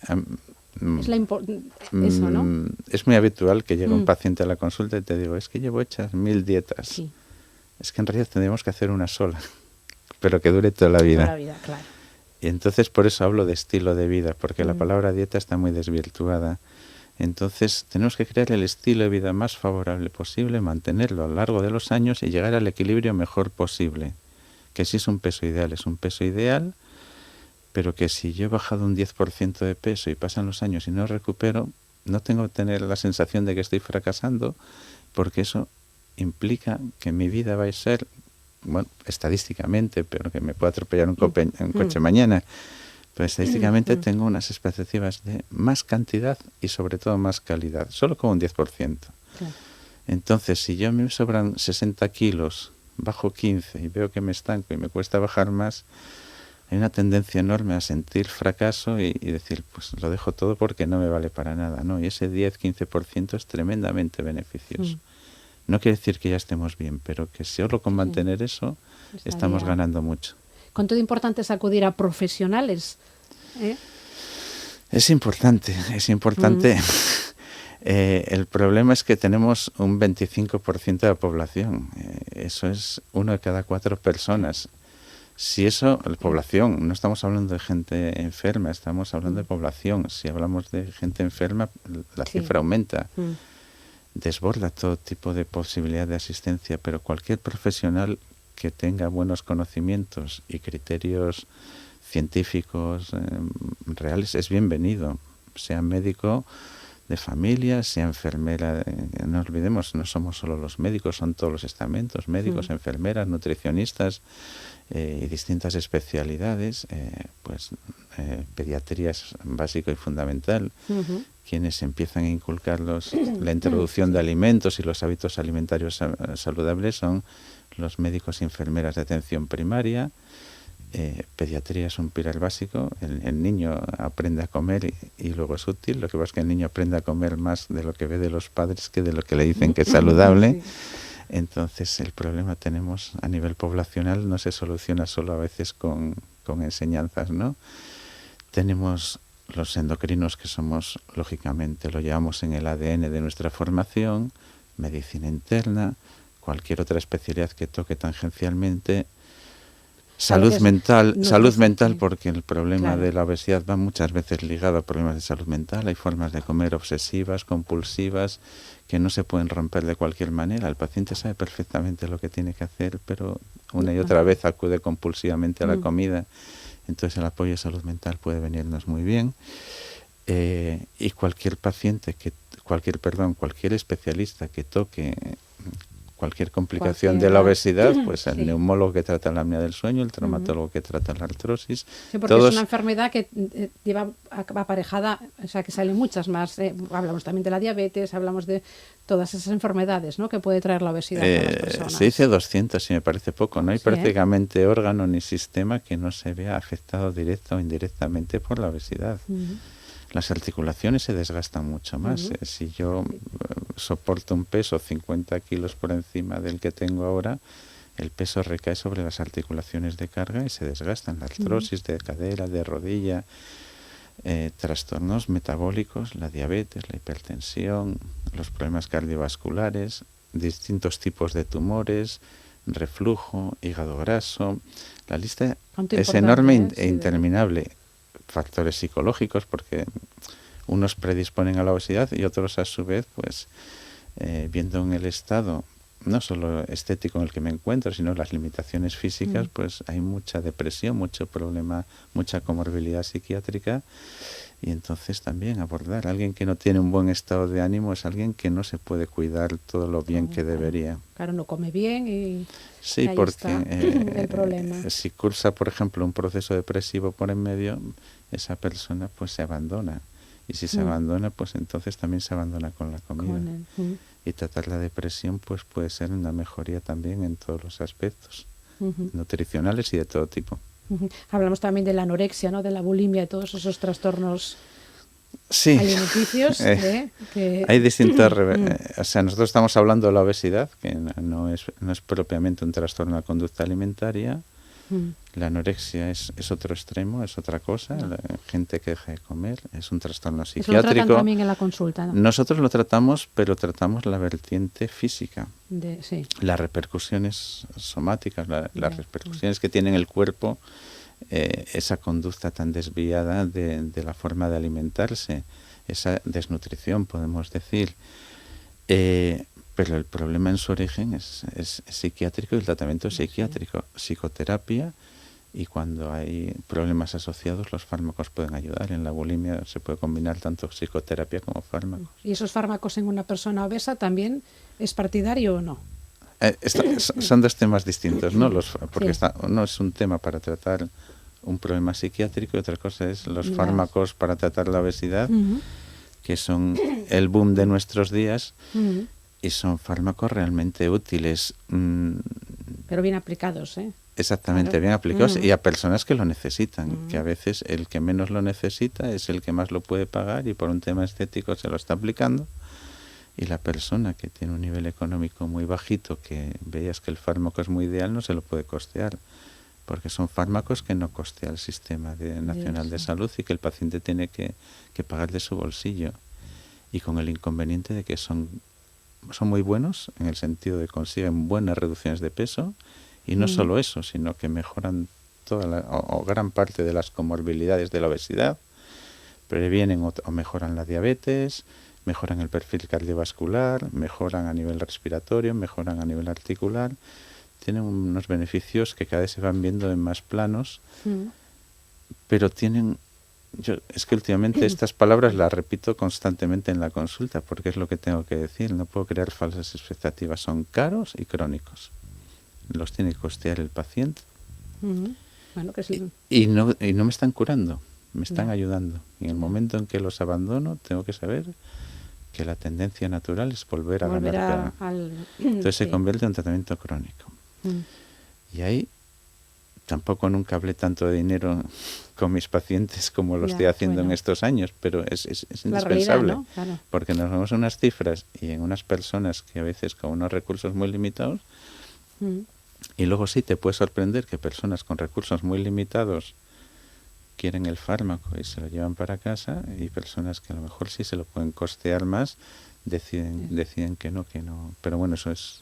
eso, ¿no? Es muy habitual que llegue un paciente a la consulta y te digo, es que llevo hechas 1000 dietas. Sí. Es que en realidad tendríamos que hacer una sola, pero que dure toda la vida. Toda la vida, claro. Y entonces por eso hablo de estilo de vida, porque la palabra dieta está muy desvirtuada. Entonces tenemos que crear el estilo de vida más favorable posible, mantenerlo a lo largo de los años y llegar al equilibrio mejor posible. Que sí es un peso ideal, pero que si yo he bajado un 10% de peso y pasan los años y no recupero, no tengo que tener la sensación de que estoy fracasando, porque eso implica que mi vida va a ser, bueno, estadísticamente, pero que me pueda atropellar un coche mañana, pero estadísticamente tengo unas expectativas de más cantidad y sobre todo más calidad, solo con un 10%. Claro. Entonces, si yo me sobran 60 kilos, bajo 15 y veo que me estanco y me cuesta bajar más, hay una tendencia enorme a sentir fracaso y decir, pues lo dejo todo porque no me vale para nada, ¿no? Y ese 10-15% es tremendamente beneficioso. No quiere decir que ya estemos bien, pero que solo con mantener eso estamos ganando mucho. ¿Cuánto de importante es acudir a profesionales? Es importante. El problema es que tenemos un 25% de la población. Eso es 1 de cada 4 personas. Si eso, la población, no estamos hablando de gente enferma, estamos hablando de población. Si hablamos de gente enferma, la cifra aumenta. Desborda todo tipo de posibilidad de asistencia, pero cualquier profesional que tenga buenos conocimientos y criterios científicos reales es bienvenido, sea médico de familia, sea enfermera. No olvidemos, no somos solo los médicos, son todos los estamentos, médicos, enfermeras, nutricionistas y distintas especialidades, pediatría es básico y fundamental. Quienes empiezan a inculcar la introducción de alimentos y los hábitos alimentarios saludables son los médicos y enfermeras de atención primaria. Pediatría es un pilar básico. El niño aprende a comer y luego es útil. Lo que pasa es que el niño aprende a comer más de lo que ve de los padres que de lo que le dicen que es saludable. Entonces el problema tenemos a nivel poblacional no se soluciona solo a veces con enseñanzas, ¿no? Tenemos los endocrinos que somos, lógicamente, lo llevamos en el ADN de nuestra formación, medicina interna, cualquier otra especialidad que toque tangencialmente, salud mental, porque el problema de la obesidad va muchas veces ligado a problemas de salud mental. Hay formas de comer obsesivas, compulsivas, que no se pueden romper de cualquier manera. El paciente sabe perfectamente lo que tiene que hacer, pero una y otra vez acude compulsivamente a la comida. Entonces el apoyo de salud mental puede venirnos muy bien. y cualquier especialista que toque cualquier complicación de la obesidad, pues el neumólogo que trata la apnea del sueño, el traumatólogo que trata la artrosis. Sí, porque es una enfermedad que lleva aparejada, o sea, que salen muchas más. Hablamos también de la diabetes, hablamos de todas esas enfermedades, ¿no?, que puede traer la obesidad a las personas. Se dice 200 y me parece poco. No hay prácticamente órgano ni sistema que no se vea afectado directa o indirectamente por la obesidad. Las articulaciones se desgastan mucho más. Si yo soporto un peso 50 kilos por encima del que tengo ahora, el peso recae sobre las articulaciones de carga y se desgastan. La artrosis de cadera, de rodilla, trastornos metabólicos, la diabetes, la hipertensión, los problemas cardiovasculares, distintos tipos de tumores, reflujo, hígado graso. La lista es enorme e interminable. Factores psicológicos, porque unos predisponen a la obesidad y otros a su vez, pues viendo en el estado no solo estético en el que me encuentro, sino las limitaciones físicas, pues hay mucha depresión, mucho problema, mucha comorbilidad psiquiátrica. Y entonces también abordar a alguien que no tiene un buen estado de ánimo es alguien que no se puede cuidar todo lo bien que debería. Claro, no come bien y sí, ahí porque está el problema. Si cursa, por ejemplo, un proceso depresivo por en medio, esa persona pues se abandona. Y si se abandona, pues entonces también se abandona con la comida. Y tratar la depresión pues puede ser una mejoría también en todos los aspectos, nutricionales y de todo tipo. Hablamos también de la anorexia, ¿no?, de la bulimia, de todos esos trastornos alimenticios. Hay distintas... o sea, nosotros estamos hablando de la obesidad, que no es propiamente un trastorno de la conducta alimentaria. La anorexia es otro extremo, es otra cosa. La gente que deja de comer es un trastorno psiquiátrico. Eso lo tratan también en la consulta, ¿no? Nosotros lo tratamos, pero tratamos la vertiente física. Sí. Las repercusiones somáticas, las repercusiones que tiene en el cuerpo, esa conducta tan desviada de la forma de alimentarse, esa desnutrición, podemos decir. Pero el problema en su origen es psiquiátrico y el tratamiento es psiquiátrico, psicoterapia, y cuando hay problemas asociados los fármacos pueden ayudar. En la bulimia se puede combinar tanto psicoterapia como fármacos. ¿Y esos fármacos en una persona obesa también es partidario o no? Son dos temas distintos, ¿no? Porque uno es un tema para tratar un problema psiquiátrico y otra cosa es los fármacos para tratar la obesidad, que son el boom de nuestros días. Y son fármacos realmente útiles. Pero bien aplicados, ¿eh? Exactamente, claro. Bien aplicados y a personas que lo necesitan, que a veces el que menos lo necesita es el que más lo puede pagar y por un tema estético se lo está aplicando. Y la persona que tiene un nivel económico muy bajito, que veías que el fármaco es muy ideal, no se lo puede costear, porque son fármacos que no costea el Sistema Nacional de Salud y que el paciente tiene que pagar de su bolsillo. Y con el inconveniente de que son muy buenos en el sentido de que consiguen buenas reducciones de peso y no solo eso, sino que mejoran o gran parte de las comorbilidades de la obesidad, previenen o mejoran la diabetes, mejoran el perfil cardiovascular, mejoran a nivel respiratorio, mejoran a nivel articular, tienen unos beneficios que cada vez se van viendo en más planos, pero tienen... es que últimamente estas palabras las repito constantemente en la consulta porque es lo que tengo que decir, no puedo crear falsas expectativas, son caros y crónicos, los tiene que costear el paciente. Bueno, que sí. y no me están curando, me están ayudando, y en el momento en que los abandono tengo que saber que la tendencia natural es volver a ganar peso. Entonces se convierte en un tratamiento crónico. Y ahí tampoco nunca hablé tanto de dinero con mis pacientes como lo estoy haciendo en estos años, pero es indispensable, realidad, ¿no? Claro. Porque nos vemos en unas cifras y en unas personas que a veces con unos recursos muy limitados, y luego sí te puede sorprender que personas con recursos muy limitados quieren el fármaco y se lo llevan para casa, y personas que a lo mejor sí se lo pueden costear más deciden que no. Pero bueno, eso es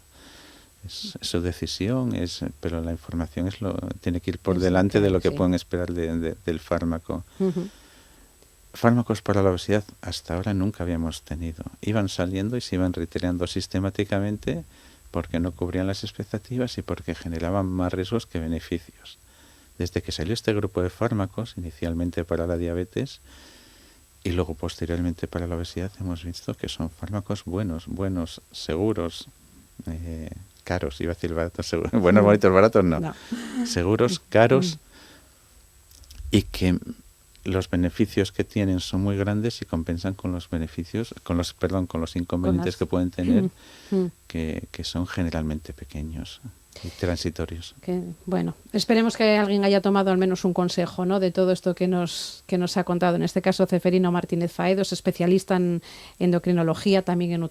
su decisión, pero la información tiene que ir por delante de lo que pueden esperar del fármaco. Fármacos para la obesidad hasta ahora nunca habíamos tenido. Iban saliendo y se iban retirando sistemáticamente porque no cubrían las expectativas y porque generaban más riesgos que beneficios. Desde que salió este grupo de fármacos, inicialmente para la diabetes, Y luego, posteriormente, para la obesidad hemos visto que son fármacos buenos, seguros, caros, iba a decir baratos, seguros. Buenos, bonitos, baratos, no. Seguros, caros, y que los beneficios que tienen son muy grandes y compensan con los beneficios, con los inconvenientes que pueden tener, que son generalmente pequeños y transitorios. Bueno, esperemos que alguien haya tomado al menos un consejo, ¿no?, de todo esto que nos ha contado. En este caso, Ceferino Martínez Faedo es especialista en endocrinología, también en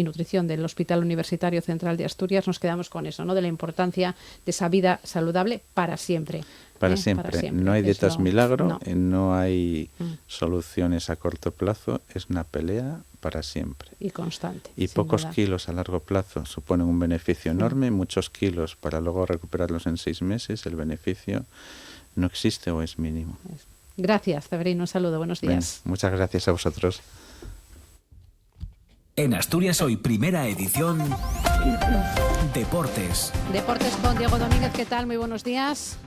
nutrición del Hospital Universitario Central de Asturias. Nos quedamos con eso, ¿no?, de la importancia de esa vida saludable para siempre. Para siempre. No hay dietas milagro, no hay soluciones a corto plazo, es una pelea para siempre. Y constante. Y pocos kilos a largo plazo suponen un beneficio enorme, muchos kilos para luego recuperarlos en 6 meses, el beneficio no existe o es mínimo. Gracias, Ceferino, un saludo, buenos días. Bien, muchas gracias a vosotros. En Asturias Hoy, primera edición, Deportes. Deportes con Diego Domínguez, ¿qué tal? Muy buenos días.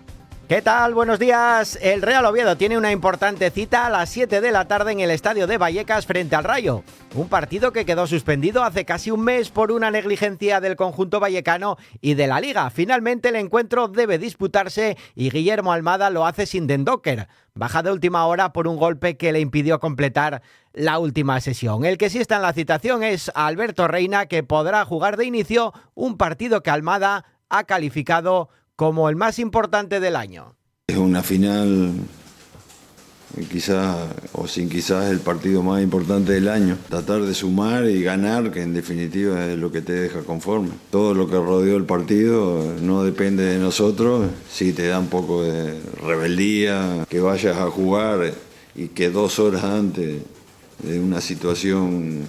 ¿Qué tal? Buenos días. El Real Oviedo tiene una importante cita a las 7 de la tarde en el estadio de Vallecas frente al Rayo. Un partido que quedó suspendido hace casi un mes por una negligencia del conjunto vallecano y de la Liga. Finalmente el encuentro debe disputarse y Guillermo Almada lo hace sin Dendocker. Baja de última hora por un golpe que le impidió completar la última sesión. El que sí está en la citación es Alberto Reina, que podrá jugar de inicio un partido que Almada ha calificado como el más importante del año. Es una final, quizás el partido más importante del año. Tratar de sumar y ganar, que en definitiva es lo que te deja conforme. Todo lo que rodeó el partido no depende de nosotros. Sí te da un poco de rebeldía que vayas a jugar y que 2 horas antes de una situación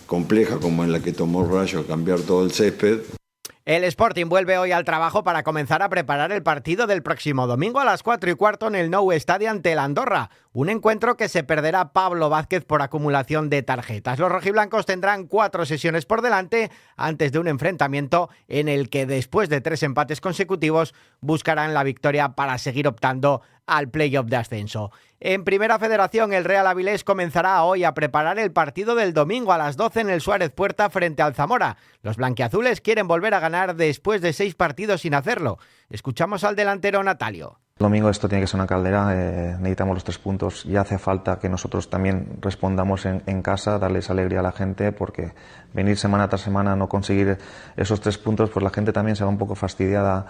compleja como en la que tomó Rayo cambiar todo el césped. El Sporting vuelve hoy al trabajo para comenzar a preparar el partido del próximo domingo a las 4:15 en el Nou Estadio ante el Andorra. Un encuentro que se perderá Pablo Vázquez por acumulación de tarjetas. Los rojiblancos tendrán 4 sesiones por delante antes de un enfrentamiento en el que después de 3 empates consecutivos buscarán la victoria para seguir optando al play-off de ascenso. En Primera Federación, el Real Avilés comenzará hoy a preparar el partido del domingo a las 12 en el Suárez Puerta frente al Zamora. Los blanquiazules quieren volver a ganar después de 6 partidos sin hacerlo. Escuchamos al delantero Natalio. El domingo esto tiene que ser una caldera, necesitamos los 3 puntos y hace falta que nosotros también respondamos en casa, darles alegría a la gente, porque venir semana tras semana a no conseguir esos 3 puntos, pues la gente también se va un poco fastidiada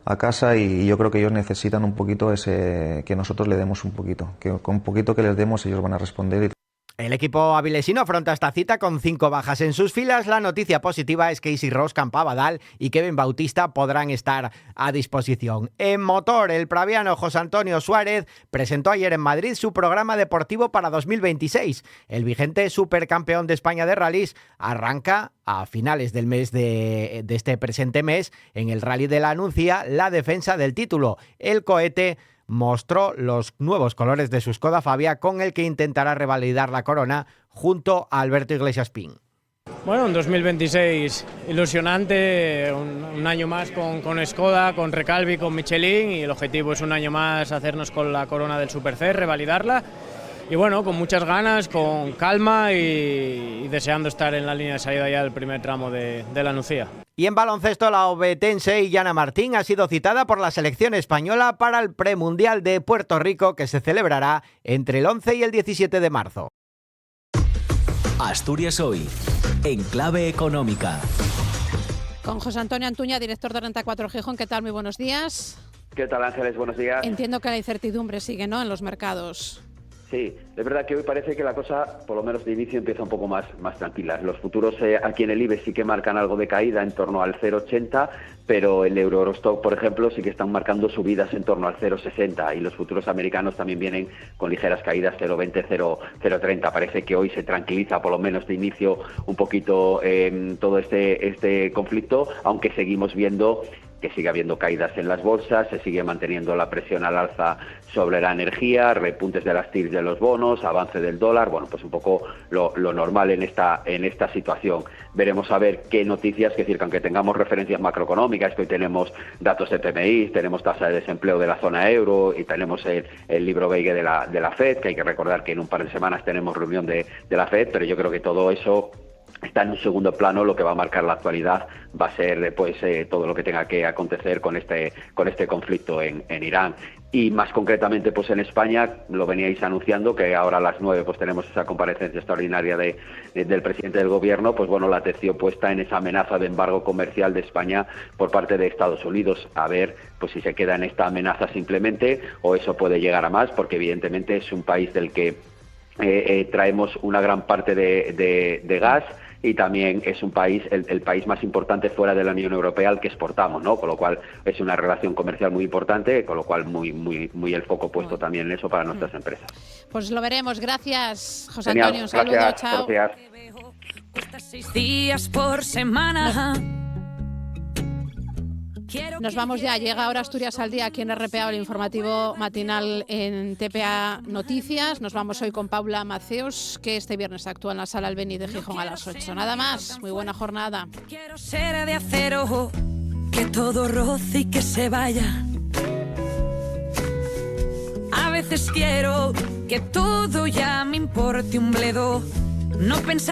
a casa y yo creo que ellos necesitan un poquito que nosotros le demos un poquito, que con un poquito que les demos ellos van a responder. El equipo avilesino afronta esta cita con 5 bajas en sus filas. La noticia positiva es que Isi Ross, Campabadal y Kevin Bautista podrán estar a disposición. En motor, el praviano José Antonio Suárez presentó ayer en Madrid su programa deportivo para 2026. El vigente supercampeón de España de rallies arranca a finales del mes de este presente mes en el Rally de la Nuncia la defensa del título. El cohete mostró los nuevos colores de su Skoda Fabia con el que intentará revalidar la corona junto a Alberto Iglesias Pin. Bueno, un 2026 ilusionante, un año más con Skoda, con Recalvi, con Michelin, y el objetivo es un año más hacernos con la corona del Super C, revalidarla. Y bueno, con muchas ganas, con calma y deseando estar en la línea de salida ya del primer tramo de la Nucía. Y en baloncesto, la obetense Iyana Martín ha sido citada por la selección española para el premundial de Puerto Rico, que se celebrará entre el 11 y el 17 de marzo. Asturias Hoy, en clave económica. Con José Antonio Antuña, director de Renta 4 Gijón. ¿Qué tal? Muy buenos días. ¿Qué tal, Ángeles? Buenos días. Entiendo que la incertidumbre sigue, ¿no?, en los mercados. Sí, es verdad que hoy parece que la cosa, por lo menos de inicio, empieza un poco más tranquila. Los futuros aquí en el IBEX sí que marcan algo de caída en torno al 0,80, pero el Eurostock, por ejemplo, sí que están marcando subidas en torno al 0,60 y los futuros americanos también vienen con ligeras caídas, 0,20, 0,30. Parece que hoy se tranquiliza, por lo menos de inicio, un poquito todo este conflicto, aunque seguimos viendo que sigue habiendo caídas en las bolsas, se sigue manteniendo la presión al alza sobre la energía, repuntes de las TIRs de los bonos, avance del dólar, bueno, pues un poco lo normal en esta situación. Veremos a ver qué noticias, es decir, que aunque tengamos referencias macroeconómicas, que hoy tenemos datos de PMI, tenemos tasa de desempleo de la zona euro y tenemos el libro Beige de la FED, que hay que recordar que en un par de semanas tenemos reunión de la FED, pero yo creo que todo eso está en un segundo plano. Lo que va a marcar la actualidad va a ser todo lo que tenga que acontecer con este conflicto en Irán. Y más concretamente pues en España, lo veníais anunciando, que ahora a las 9 pues tenemos esa comparecencia extraordinaria del presidente del gobierno, pues bueno, la atención puesta en esa amenaza de embargo comercial de España por parte de Estados Unidos, a ver pues si se queda en esta amenaza simplemente o eso puede llegar a más, porque evidentemente es un país del que traemos una gran parte de gas, y también es un país, el país más importante fuera de la Unión Europea al que exportamos, ¿no? Con lo cual es una relación comercial muy importante, con lo cual muy el foco puesto también en eso para nuestras empresas. Pues lo veremos. Gracias, José Genial, Antonio. Un saludo, gracias, chao. Gracias. 6 días por semana. Nos vamos ya. Llega ahora Asturias al Día aquí en RPA, el informativo matinal en TPA Noticias. Nos vamos hoy con Paula Maceos, que este viernes actúa en la Sala Albéniz de Gijón a las 8. Nada más. Muy buena jornada. Quiero ser de acero, que todo roce y que se vaya. A veces quiero que todo ya me importe un bledo. No pensar.